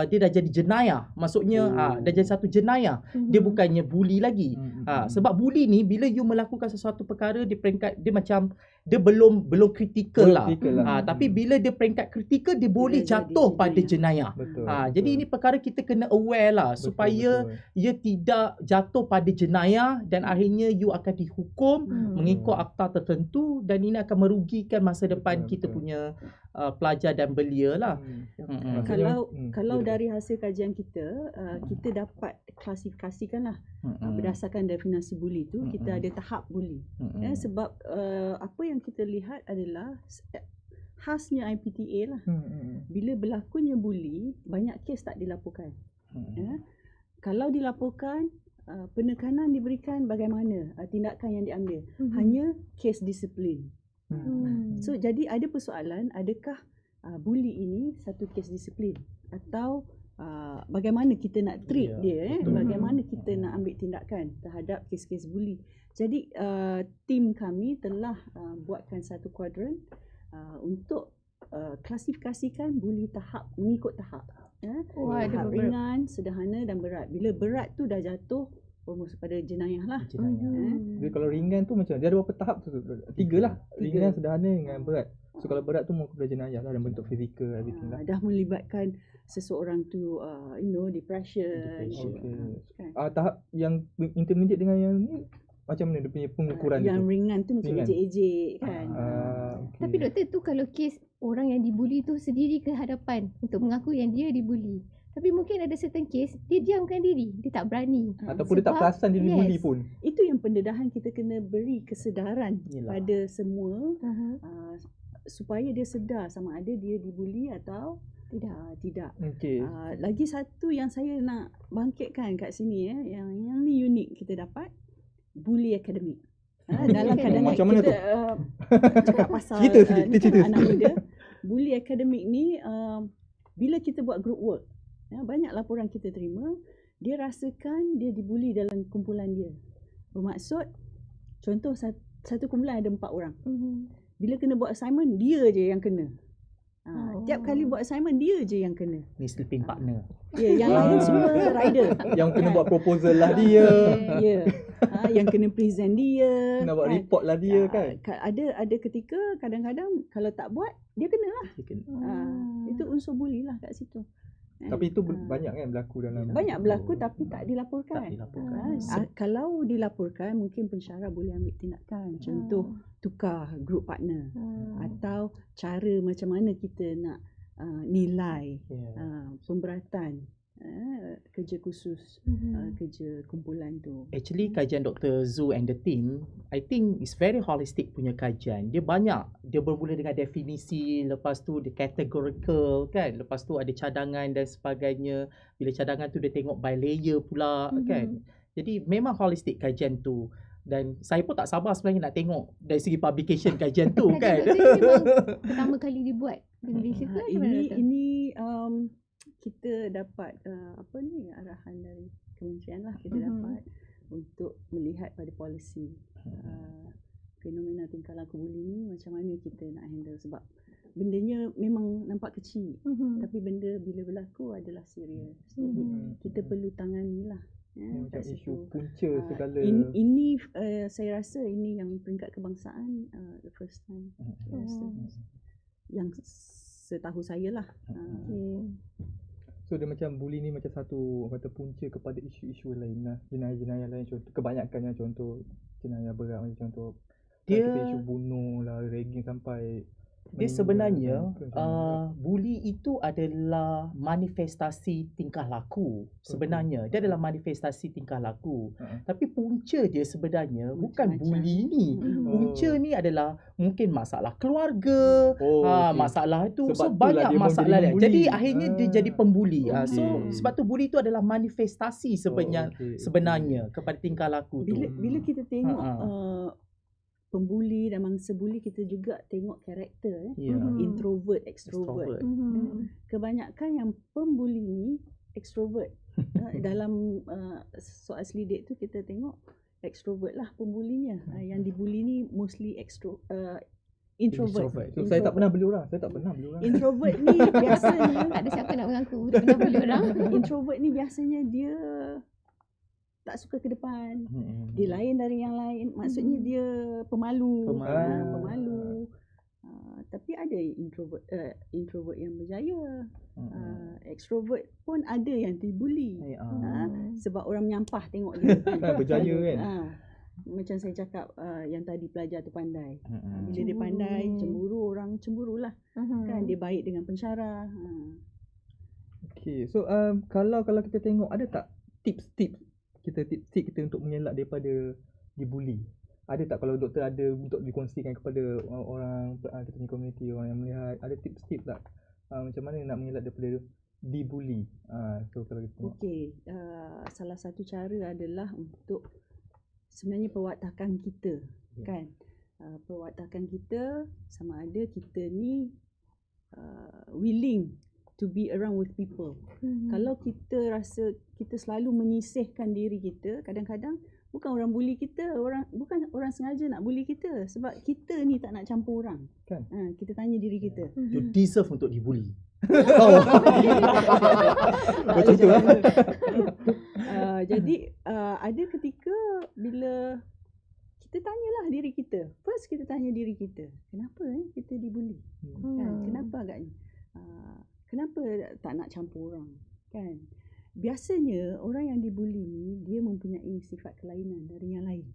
dia dah jadi jenayah. Maksudnya dah jadi satu jenayah. Dia bukannya bully lagi. Sebab bully ni bila you melakukan sesuatu perkara di peringkat dia macam dia belum kritikal lah. Tapi bila dia peringkat kritikal dia boleh Dia jatuh jadi pada jenayah. Betul. Jadi ini perkara kita kena aware lah supaya ia tidak jatuh pada jenayah dan akhirnya you akan dihukum mengikut akta tertentu, dan ini akan merugikan masa depan kita punya pelajar dan belia lah. Kalau dari hasil kajian kita, kita dapat klasifikasikan lah berdasarkan definisi bully tu, kita ada tahap bully. Sebab apa yang kita lihat adalah khasnya IPTA lah. Bila berlakunya bully, banyak kes tak dilaporkan. Kalau dilaporkan, penekanan diberikan bagaimana, tindakan yang diambil. Hanya kes disiplin. So jadi ada persoalan, adakah bully ini satu kes disiplin atau bagaimana kita nak treat dia, bagaimana kita nak ambil tindakan terhadap kes-kes bully. Jadi tim kami telah buatkan satu kuadran untuk klasifikasikan bully tahap, mengikut tahap. Tahap ringan, sederhana dan berat. Bila berat tu dah jatuh pada jenayah lah. Jadi kalau ringan tu macam dia ada berapa tahap tu? 3 lah. Ringan, sederhana dengan berat. So kalau berat tu mungkin jenayah lah, dalam bentuk fizikal everything lah. Dah melibatkan seseorang tu depression. Okay. Tahap yang intermediate dengan yang ni macam mana dia punya pengukuran yang tu? ringan tu macam ejek-ejek kan. Okay. Tapi doktor tu kalau kes orang yang dibuli tu sendiri ke hadapan untuk mengaku yang dia dibuli. Tapi mungkin ada certain kes dia diamkan diri, dia tak berani. Ataupun dia tak perasan dia dibuli pun. Itu yang pendedahan kita kena beri kesedaran pada semua supaya dia sedar sama ada dia dibuli atau tidak. Okay. Lagi satu yang saya nak bangkitkan kat sini yang ni unik kita dapat, bully academic. Dalam keadaan macam mana kita cakap pasal cerita. anak muda, bully academic ni bila kita buat group work, banyak laporan kita terima, dia rasakan dia dibuli dalam kumpulan dia. Bermaksud contoh satu kumpulan ada 4 orang. Bila kena buat assignment, dia je yang kena. Tiap kali buat assignment, dia je yang kena. Ni sleeping partner. Yang lain semua rider. Yang kena buat proposal lah dia. Yang kena present dia. Kena buat report lah dia kan. Ada ketika kadang-kadang kalau tak buat, dia kena lah. Itu unsur bully lah kat situ. Tapi itu banyak kan berlaku dalam. Banyak berlaku tapi tak dilaporkan. Tak Kalau dilaporkan, mungkin pensyarah boleh ambil tindakan. Contoh tukar group partner atau cara macam mana kita nak nilai pemberatan kerja khusus, kerja kumpulan tu. Actually kajian Dr. Zul and the team, I think is very holistic punya kajian. Dia banyak, dia bermula dengan definisi, lepas tu dia categorical kan, lepas tu ada cadangan dan sebagainya. Bila cadangan tu dia tengok by layer pula kan. Jadi memang holistic kajian tu. Dan saya pun tak sabar sebenarnya nak tengok dari segi publication kajian tu kan. Ini memang pertama kali dibuat di Malaysia ke macam mana doktor? Ini kita dapat arahan dari kementerian lah, kita dapat untuk melihat pada polisi fenomena tingkah laku bully ni macam mana kita nak handle, sebab bendanya memang nampak kecil tapi benda bila berlaku adalah serius. Jadi kita perlu tangani lah. Macam isu punca segala. Ini saya rasa ini yang peringkat kebangsaan the first time. Saya rasa. Yang setahu saya lah. So dia macam bully ni macam satu kata punca kepada isu-isu lain lah. Jenayah-jenayah lain, contoh kebanyakannya contoh jenayah berat macam contoh dia isu bunuh lah, ragging sampai dia sebenarnya bully itu adalah manifestasi tingkah laku sebenarnya. Dia adalah manifestasi tingkah laku. Tapi punca dia sebenarnya bukan bully ni. Punca ni adalah mungkin masalah keluarga, masalah itu. So banyak masalah dia. Jadi akhirnya dia jadi pembuli. So sebab tu bully itu adalah manifestasi sebenarnya kepada tingkah laku tu. Bila kita tengok pembuli dan mangsa buli, kita juga tengok karakter introvert, extrovert. Kebanyakan yang pembuli ni extrovert. Dalam soal selidik tu kita tengok extrovert lah pembulinya. Yang dibuli ni mostly introvert. So saya tak pernah buli orang. Introvert ni biasanya Tak ada siapa nak mengaku dia pernah buli orang. Introvert ni biasanya dia tak suka ke depan. Dia lain dari yang lain. Maksudnya dia pemalu. Tapi ada introvert yang berjaya. Extrovert pun ada yang dibuli. Sebab orang menyampah tengok dia. Berjaya kan. Macam saya cakap yang tadi pelajar tu pandai. Bila dia pandai, cemburu, orang cemburulah. Kan dia baik dengan pensyarah. Okay. So kalau kita tengok, ada tak tips-tips kita untuk mengelak daripada dibuli? Ada tak kalau doktor ada untuk dikongsikan kepada orang kita punya komuniti, orang yang melihat, ada tips-tips tak macam mana nak mengelak daripada dibuli? So kalau kita tengok. Salah satu cara adalah untuk sebenarnya perwatakan kita kan. Perwatakan kita sama ada kita ni willing to be around with people. Kalau kita rasa kita selalu menyisihkan diri kita, kadang-kadang bukan orang bully kita, bukan orang sengaja nak bully kita, sebab kita ni tak nak campur orang. Kan? Kita tanya diri kita. You deserve untuk dibully. Oh. Macam tu lah. Jadi ada ketika bila kita tanyalah diri kita. First kita tanya diri kita, kenapa kita dibuli? Kan? Kenapa agaknya? Kenapa tak nak campur orang? Kan? Biasanya orang yang dibuli ni dia mempunyai sifat kelainan dari yang lain.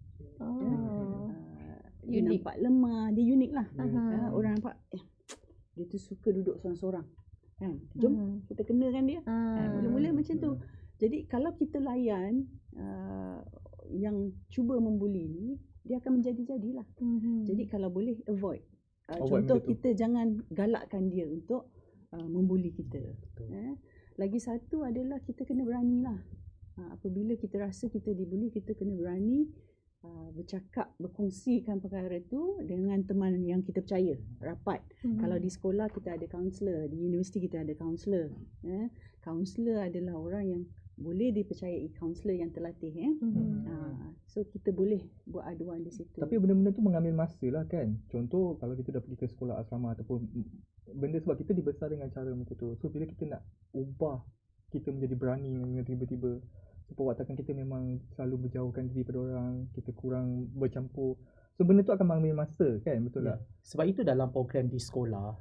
Dia nampak lemah, dia unik lah. Orang nampak dia tu suka duduk seorang-seorang. Kan? Jom kita kenakan dia. Mula-mula macam tu. Jadi kalau kita layan yang cuba membuli ni, dia akan menjadi-jadilah. Jadi kalau boleh avoid. Contoh kita jangan galakkan dia untuk membuli kita. Lagi satu adalah kita kena beranilah. Apabila kita rasa kita dibuli, kita kena berani bercakap, berkongsikan perkara tu dengan teman yang kita percaya, rapat. Kalau di sekolah kita ada kaunselor, di universiti kita ada kaunselor. Kaunselor adalah orang yang boleh dipercayai, kaunselor yang terlatih. So kita boleh buat aduan di situ. Tapi benda-benda tu mengambil masa lah kan. Contoh kalau kita dah pergi ke sekolah asrama ataupun benda, sebab kita dibesar dengan cara macam tu. So bila kita nak ubah kita menjadi berani dengan tiba-tiba, perwatakan kita memang selalu berjauhkan diri pada orang, kita kurang bercampur. So benda tu akan mengambil masa kan, betul tak? Sebab itu dalam program di sekolah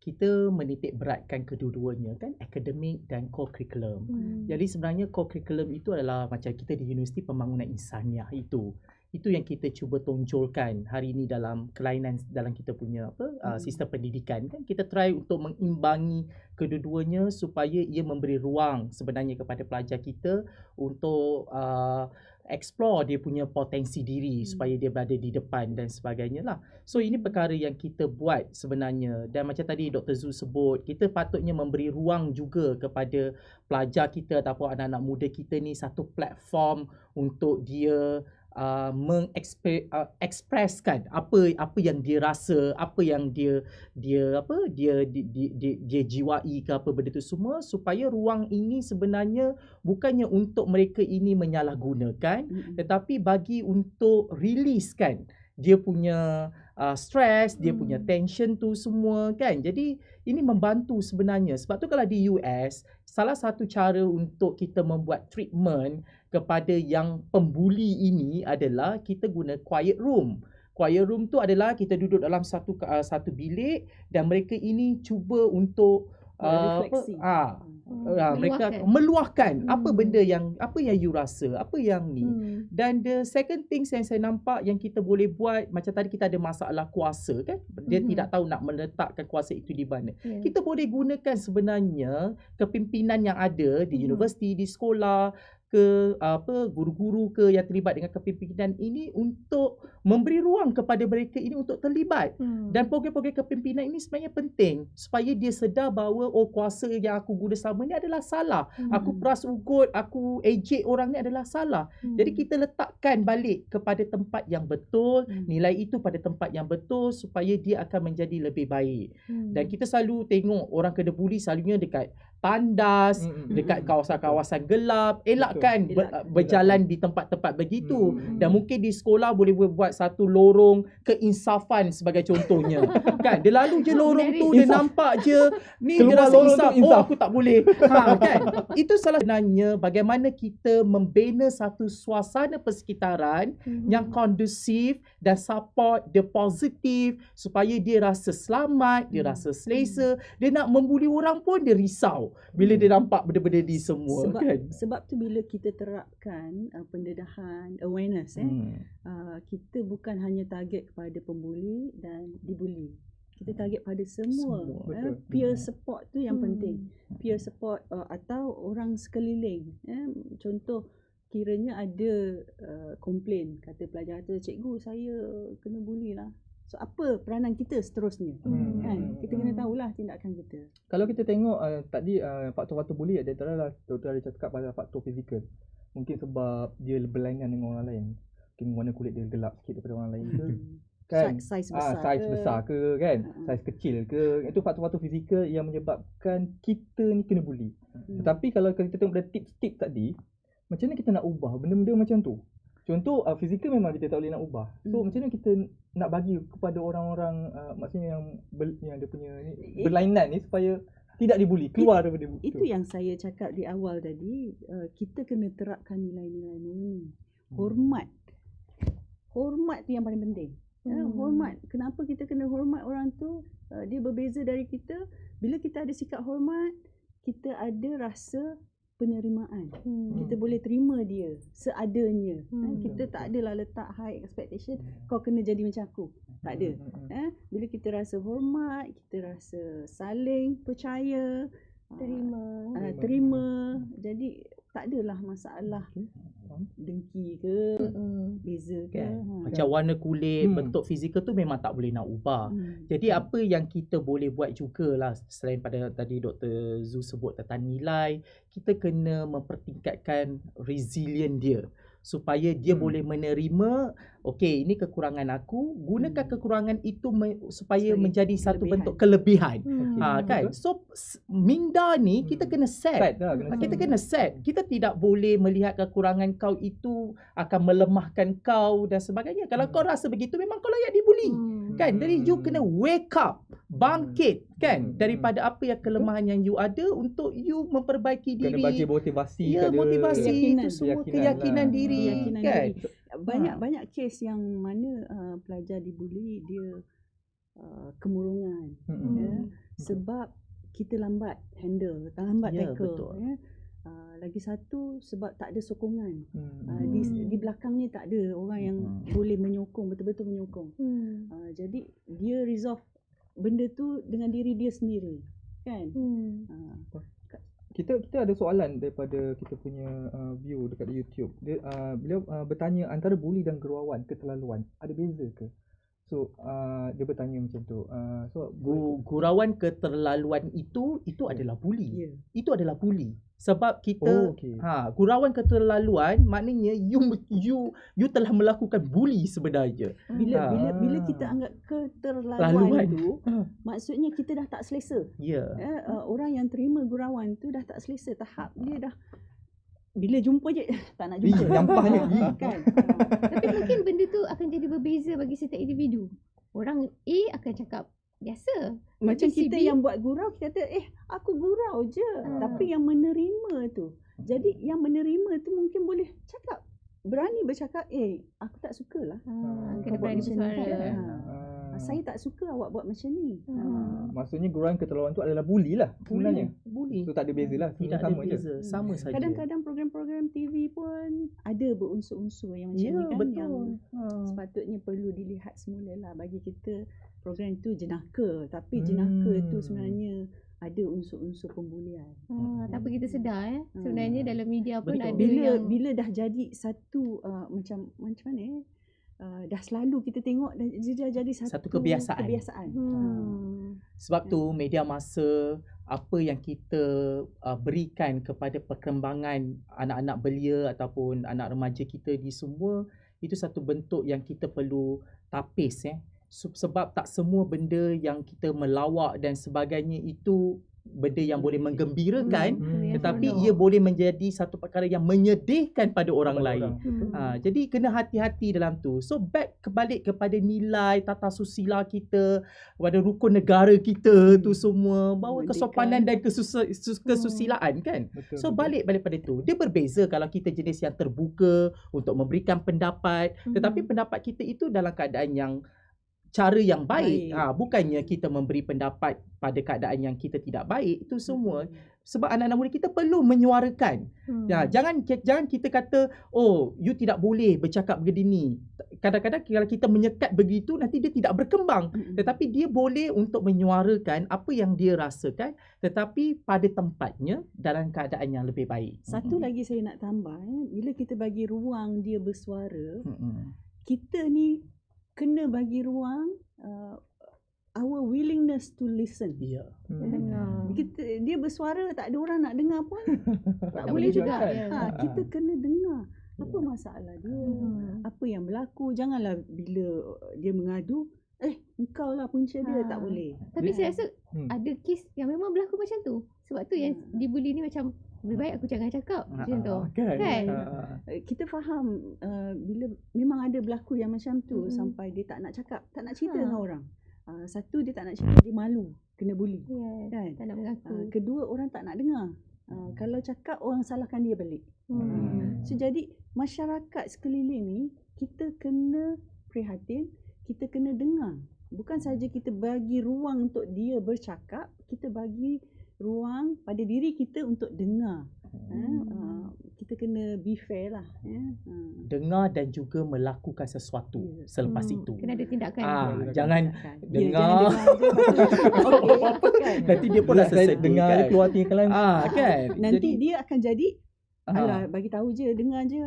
kita menitik beratkan kedua-duanya kan, akademik dan core curriculum. Jadi sebenarnya core curriculum itu adalah macam kita di Universiti Pembangunan Insaniah itu yang kita cuba tonjolkan hari ini dalam kelainan dalam kita punya sistem pendidikan kan. Kita try untuk mengimbangi kedua-duanya supaya ia memberi ruang sebenarnya kepada pelajar kita untuk explore dia punya potensi diri supaya dia berada di depan dan sebagainya lah. So ini perkara yang kita buat sebenarnya, dan macam tadi Dr. Zul sebut, kita patutnya memberi ruang juga kepada pelajar kita ataupun anak-anak muda kita ni satu platform untuk dia mengekspreskan apa yang dia rasa, apa yang dia jiwai ke apa benda tu semua, supaya ruang ini sebenarnya bukannya untuk mereka ini menyalahgunakan, tetapi bagi untuk release kan dia punya stress, dia punya tension tu semua kan. Jadi ini membantu sebenarnya. Sebab tu kalau di US, salah satu cara untuk kita membuat treatment kepada yang pembuli ini adalah kita guna quiet room. Quiet room tu adalah kita duduk dalam satu bilik dan mereka ini cuba untuk refleksi. Mereka meluahkan apa benda yang you rasa, apa yang ni. Dan the second things yang saya nampak yang kita boleh buat, macam tadi kita ada masalah kuasa kan, dia tidak tahu nak meletakkan kuasa itu di mana. Kita boleh gunakan sebenarnya kepimpinan yang ada di universiti, di sekolah ke guru-guru ke yang terlibat dengan kepimpinan ini untuk memberi ruang kepada mereka ini untuk terlibat. Dan program-program kepimpinan ini sebenarnya penting supaya dia sedar bahawa kuasa yang aku guna selama ni adalah salah. Aku peras ugut, aku ejek orang ni adalah salah. Jadi kita letakkan balik kepada tempat yang betul, nilai itu pada tempat yang betul supaya dia akan menjadi lebih baik. Dan kita selalu tengok orang kena buli selalunya dekat tandas, dekat kawasan-kawasan gelap. Elakkan berjalan di tempat-tempat begitu. Dan mungkin di sekolah boleh buat satu lorong keinsafan sebagai contohnya. Kan? Dia lalu je lorong tu, dia nampak je ni dia rasa insaf. Aku tak boleh. Kan? Itu salah sebenarnya bagaimana kita membina satu suasana persekitaran yang kondusif dan support dia positif supaya dia rasa selamat, dia rasa selesa. Dia nak membuli orang pun dia risau bila dia nampak benda-benda ni semua. Sebab tu bila kita terapkan pendedahan, awareness, kita bukan hanya target kepada pembuli dan dibuli. Kita target pada semua. Peer support tu yang penting. Peer support atau orang sekeliling. Contoh, kiranya ada komplain, kata pelajar tu, cikgu saya kena buli lah. So apa peranan kita seterusnya? Kan? Kita kena tahulah tindakan kita. Kalau kita tengok tadi faktor-faktor buli ada antara doktor ada cakap pada faktor fizikal. Mungkin sebab dia berlainan dengan orang lain. Mungkin warna kulit dia gelap sikit daripada orang lain ke. kan, Size besar saiz ke. besar ke kan, Ha. saiz kecil ke, itu faktor-faktor fizikal yang menyebabkan kita ni kena bully. Tetapi kalau kita tengok dari tips-tips tadi, macam mana kita nak ubah benda-benda macam tu? Contoh fizikal memang kita tak boleh nak ubah. So macam mana kita nak bagi kepada orang-orang maksudnya yang dia punya ni, berlainan ni supaya tidak dibuli, keluar daripada Itu yang saya cakap di awal tadi, kita kena terapkan nilai-nilai ni. Hormat tu yang paling penting. Hormat. Kenapa kita kena hormat orang tu? Dia berbeza dari kita. Bila kita ada sikap hormat, kita ada rasa penerimaan. Kita boleh terima dia seadanya. Kita tak adalah letak high expectation, kau kena jadi macam aku. Tak ada. Bila kita rasa hormat, kita rasa saling percaya, terima. Jadi tak adalah masalah dengki ke, beza ke. Macam warna kulit, bentuk fizikal tu memang tak boleh nak ubah. Jadi apa yang kita boleh buat jugalah, selain pada tadi Dr. Zu sebut tentang nilai, kita kena mempertingkatkan resilient dia supaya dia boleh menerima, okey, ini kekurangan aku, gunakan kekurangan itu supaya menjadi satu bentuk kelebihan. Kan? So minda ni kita kena set. Kita kena set. Kita tidak boleh melihat kekurangan kau itu akan melemahkan kau dan sebagainya. Kalau kau rasa begitu, memang kau layak dibuli. Kan? Jadi you kena wake up, bangkit kan daripada apa yang kelemahan yang you ada untuk you memperbaiki diri. Kena bagi motivasi ya, motivasi itu semua keyakinan diri kan. Banyak kes yang mana pelajar dibuli dia kemurungan sebab kita lambat handle, lambat tackle. Lagi satu sebab tak ada sokongan. Di belakangnya tak ada orang yang boleh menyokong, betul-betul menyokong. Jadi dia resolve benda tu dengan diri dia sendiri kan. Kita ada soalan daripada kita punya view dekat YouTube. Beliau bertanya antara bully dan gurauan keterlaluan ada beza ke? So dia bertanya macam tu. Gurauan keterlaluan itu adalah bully. Itu adalah bully. Sebab kita gurauan keterlaluan maknanya you telah melakukan bully sebenarnya. Bila kita anggap keterlaluan tu maksudnya kita dah tak selesa. Orang yang terima gurauan tu dah tak selesa, tahap dia dah bila jumpa je tak nak jumpa. Nyampahnya kan. Tapi mungkin benda tu akan jadi berbeza bagi setiap individu. Orang A akan cakap biasa. Macam kita yang buat gurau, kita kata aku gurau je. Tapi yang menerima tu, jadi yang menerima tu mungkin boleh cakap, berani bercakap, aku tak sukalah. Kena berani bersuara. Saya tak suka awak buat macam ni. Maksudnya gurauan keterlaluan tu adalah bully lah sebenarnya. Bully. So tak ada beza lah. Tidak ada beza. Sama saja. Kadang-kadang program-program TV pun ada berunsur-unsur yang macam ni kan. Betul. Yang sepatutnya perlu dilihat semula lah. Bagi kita program tu jenaka. Tapi jenaka tu sebenarnya ada unsur-unsur pembulian. Tapi kita sedar sebenarnya dalam media pun ada bila dah jadi satu macam mana dah selalu kita tengok dia jadi satu kebiasaan. Sebab tu media masa apa yang kita berikan kepada perkembangan anak-anak belia ataupun anak remaja kita di semua, itu satu bentuk yang kita perlu tapis sebab tak semua benda yang kita melawak dan sebagainya itu benda yang boleh menggembirakan, tetapi ia boleh menjadi satu perkara yang menyedihkan pada orang lain. Jadi kena hati-hati dalam tu. So kebalik kepada nilai tata susila kita, kepada rukun negara kita tu semua, bahawa kesopanan dan kesusilaan kan. So balik pada tu. Dia berbeza kalau kita jenis yang terbuka untuk memberikan pendapat, tetapi pendapat kita itu dalam keadaan yang cara yang baik. Bukannya kita memberi pendapat pada keadaan yang kita tidak baik. Itu semua. Sebab anak-anak muda kita perlu menyuarakan. Jangan kita kata, you tidak boleh bercakap begini. Kadang-kadang kalau kita menyekat begitu, nanti dia tidak berkembang. Tetapi dia boleh untuk menyuarakan apa yang dia rasakan, tetapi pada tempatnya dalam keadaan yang lebih baik. Satu lagi saya nak tambah, bila kita bagi ruang dia bersuara, kita ni kena bagi ruang our willingness to listen. Dia bersuara tak ada orang nak dengar pun tak boleh juga. Kita kena dengar. Apa masalah dia? Apa yang berlaku? Janganlah bila dia mengadu, engkau lah punca dia, tak boleh. Tapi saya rasa ada kes yang memang berlaku macam tu. Sebab tu yang dibuli ni macam lebih baik aku jangan cakap macam tu. Kan? Kita faham bila memang ada berlaku yang macam tu sampai dia tak nak cakap, tak nak cerita dengan orang. Satu, dia tak nak cerita, dia malu kena buli. Kan? Tak nak mengaku. Kedua, orang tak nak dengar. Kalau cakap, orang salahkan dia balik. So jadi masyarakat sekeliling ni kita kena prihatin, kita kena dengar. Bukan saja kita bagi ruang untuk dia bercakap, kita bagi ruang pada diri kita untuk dengar. Kita kena be fair lah. Dengar dan juga melakukan sesuatu selepas itu. Kena ada tindakan. Jangan dengar. Nanti dia pun dah selesai dengar kan? dia keluar tingkalan. Kan? Nanti dia akan jadi alah, bagi tahu je, dengar je.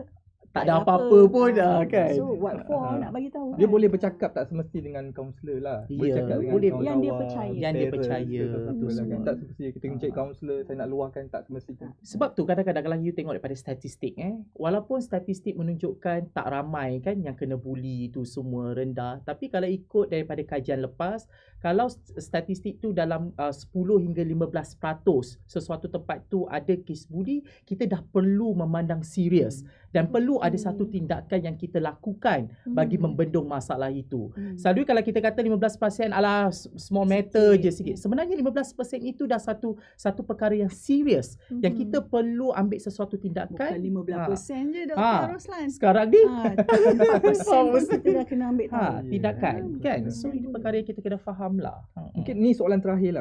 Tak ada apa-apa pun kan. So what for nak bagi tahu? Dia kan? boleh bercakap tak semesti dengan kaunselor lah. Boleh Ya, cakap dengan boleh. kawan-kawan, Yang dia percaya. Yang dia parents, percaya. betul lah kan. Semua. Tak semesti kita cek kaunselor, saya nak luahkan, tak semesti tu. Sebab tu kadang-kadang kalau you tengok daripada statistik walaupun statistik menunjukkan tak ramai kan yang kena buli itu semua rendah, tapi kalau ikut daripada kajian lepas, kalau statistik tu dalam 10 hingga 15% sesuatu tempat tu ada kes buli, kita dah perlu memandang serius dan perlu ada satu tindakan yang kita lakukan bagi membendung masalah itu. Selalu kalau kita kata 15% alah small matter je sikit. Sebenarnya 15% itu dah satu perkara yang serius yang kita perlu ambil sesuatu tindakan. Bukan 15% je Dr. Roslan. Sekarang ni 15% pun kita dah kena ambil tahu. tindakan kan. So itu perkara yang kita kena faham lah. Mungkin ni soalan terakhir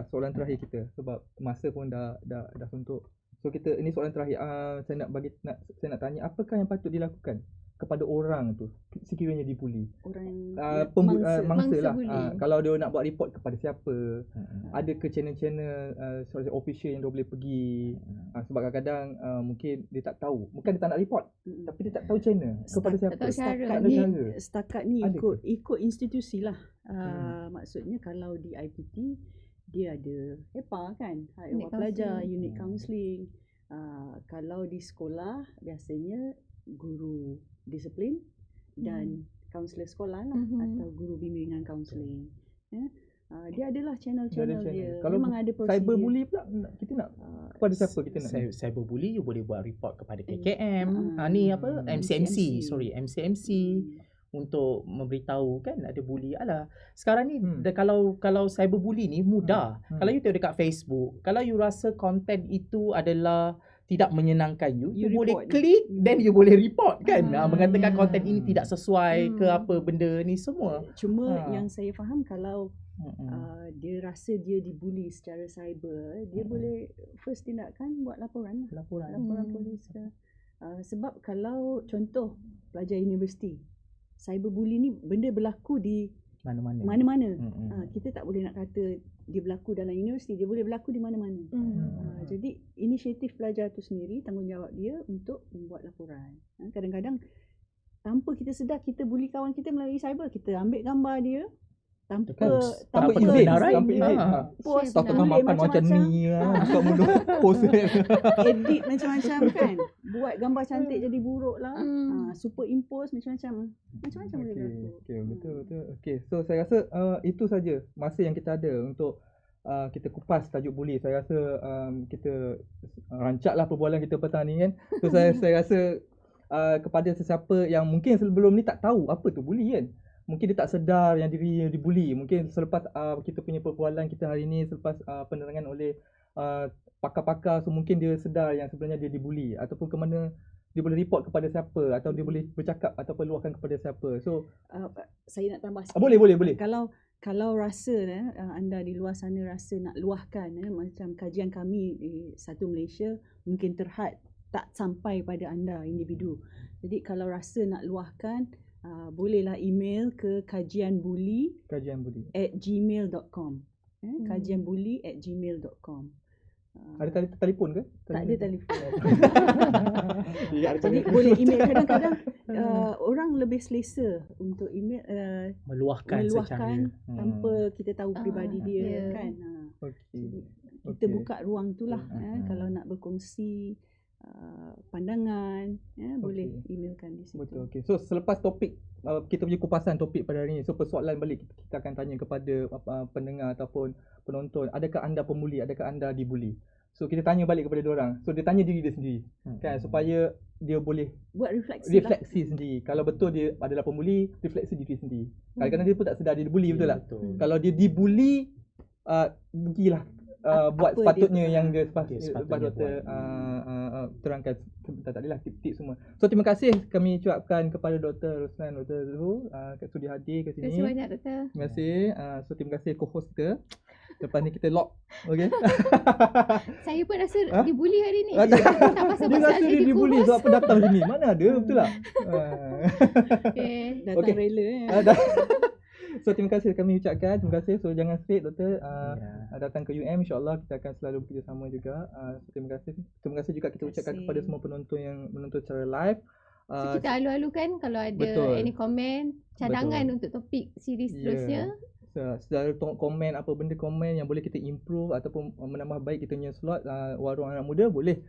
kita sebab masa pun dah suntuk. So ini soalan terakhir. Saya nak tanya, apakah yang patut dilakukan kepada orang tu sekiranya dibuli? Orang mangsa lah. buli. Kalau dia nak buat report kepada siapa? Ada ke channel-channel official yang dia boleh pergi? Sebab kadang-kadang mungkin dia tak tahu. Bukan dia tak nak report, tapi dia tak tahu channel kepada siapa. tahu cara. Setakat ni Ada ikut institusi lah. Maksudnya kalau di IPT dia ada HEPA kan, Unit Ewa Pelajar, counselling. unit counselling. Kalau di sekolah biasanya guru disiplin dan kaunselor sekolah lah, atau guru bimbingan kaunseling. Dia adalah channel-channel dia. Kalau Memang ada prosedur. cyberbully pula, kita nak kepada siapa kita nak? Cyberbully you boleh buat report kepada KKM. Ni apa? MCMC. MCMC. Untuk memberitahu kan ada bully. Sekarang ni kalau cyberbully ni mudah. Kalau you tengok dekat Facebook, kalau you rasa konten itu adalah tidak menyenangkan you boleh report. klik then you boleh report kan. Mengatakan konten ini tidak sesuai ke apa benda ni semua. Cuma yang saya faham kalau dia rasa dia dibuli secara cyber, dia boleh first tindakan buat laporan polis ke. Sebab kalau contoh pelajar universiti, cyberbully ni benda berlaku di mana-mana. Kita tak boleh nak kata dia berlaku dalam universiti, dia boleh berlaku di mana-mana. Jadi inisiatif pelajar tu sendiri, tanggungjawab dia untuk membuat laporan. Kadang-kadang tanpa kita sedar kita bully kawan kita melalui cyber, kita ambil gambar dia tanpa izin, post tak tengah makan macam ni buka mulut post edit macam-macam kan, buat gambar cantik jadi buruk lah, superimpose macam-macam boleh berlaku. Betul. Okay, so saya rasa itu saja masa yang kita ada untuk kita kupas tajuk bully. Saya rasa kita rancaklah perbualan kita petang ni kan. So saya rasa kepada sesiapa yang mungkin sebelum ni tak tahu apa tu bully kan, mungkin dia tak sedar yang diri dibuli. Mungkin selepas kita punya perbualan kita hari ni, selepas penerangan oleh pakar-pakar, so mungkin dia sedar yang sebenarnya dia dibuli, ataupun ke mana dia boleh report kepada siapa, atau dia boleh bercakap atau peluahkan kepada siapa. So saya nak tambah sikit. boleh. Kalau rasa anda di luar sana rasa nak luahkan, macam kajian kami di Satu Malaysia mungkin terhad tak sampai pada anda individu. Jadi kalau rasa nak luahkan, bolehlah email ke kajianbuli@gmail.com. kajianbuli@gmail.com. Ada telefon ke? Tak ada telefon. Jadi boleh email. Kadang-kadang orang lebih selesa untuk email, meluahkan secara tanpa kita tahu peribadi dia kan. Jadi kita buka ruang tu lah. Kalau nak berkongsi pandangan, boleh emailkan di situ. Betul. Okay. So selepas topik kita punya kupasan topik pada hari ini, so persoalan balik kita akan tanya kepada pendengar ataupun penonton, adakah anda pembuli, adakah anda dibuli? So kita tanya balik kepada diorang. So dia tanya diri dia sendiri kan, supaya dia boleh Buat refleksi sendiri. Kalau betul dia adalah pembuli, refleksi diri sendiri. Kadang-kadang dia pun tak sedar dia dibuli, betul tak? Kalau dia dibuli, pergilah buat apa sepatutnya dia- yang dia sepatutnya sepatutnya buat. terangkan. Tak adalah tip-tip semua. So terima kasih kami ucapkan kepada Dr. Roslan, Dr. Zul sudi hadir ke Terima sini. kasih banyak doktor. Terima kasih. So terima kasih co-host kita. Lepas ni kita lock. Okay. Saya pun rasa Ha? dibuli hari ni. Dia Tak pasal-pasal rasa dia jadi dibuli co-host. sebab apa datang sini. Mana ada, betul tak? Okay. Datang Okey. rela. Dah. So terima kasih kami ucapkan. Terima kasih. So jangan straight doktor datang ke UM, insyaAllah kita akan selalu bekerjasama juga. So terima kasih. Terima kasih juga kita ucapkan kasih. kepada semua penonton yang menonton secara live. So kita alu-alukan kalau ada betul. any komen, cadangan untuk topik series seterusnya. Secara komen, apa benda komen yang boleh kita improve ataupun menambah baik kita punya slot warung anak muda, boleh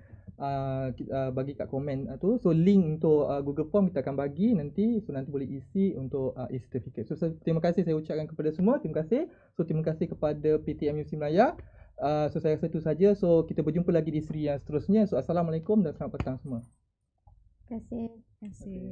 bagi kat komen tu. So link untuk Google Form kita akan bagi nanti, so nanti boleh isi untuk e-certificate. So terima kasih saya ucapkan kepada semua. Terima kasih. So terima kasih kepada PTM UC Melaya. So saya rasa itu saja. So kita berjumpa lagi di seri yang seterusnya. So assalamualaikum dan selamat petang semua. Terima kasih. Terima kasih.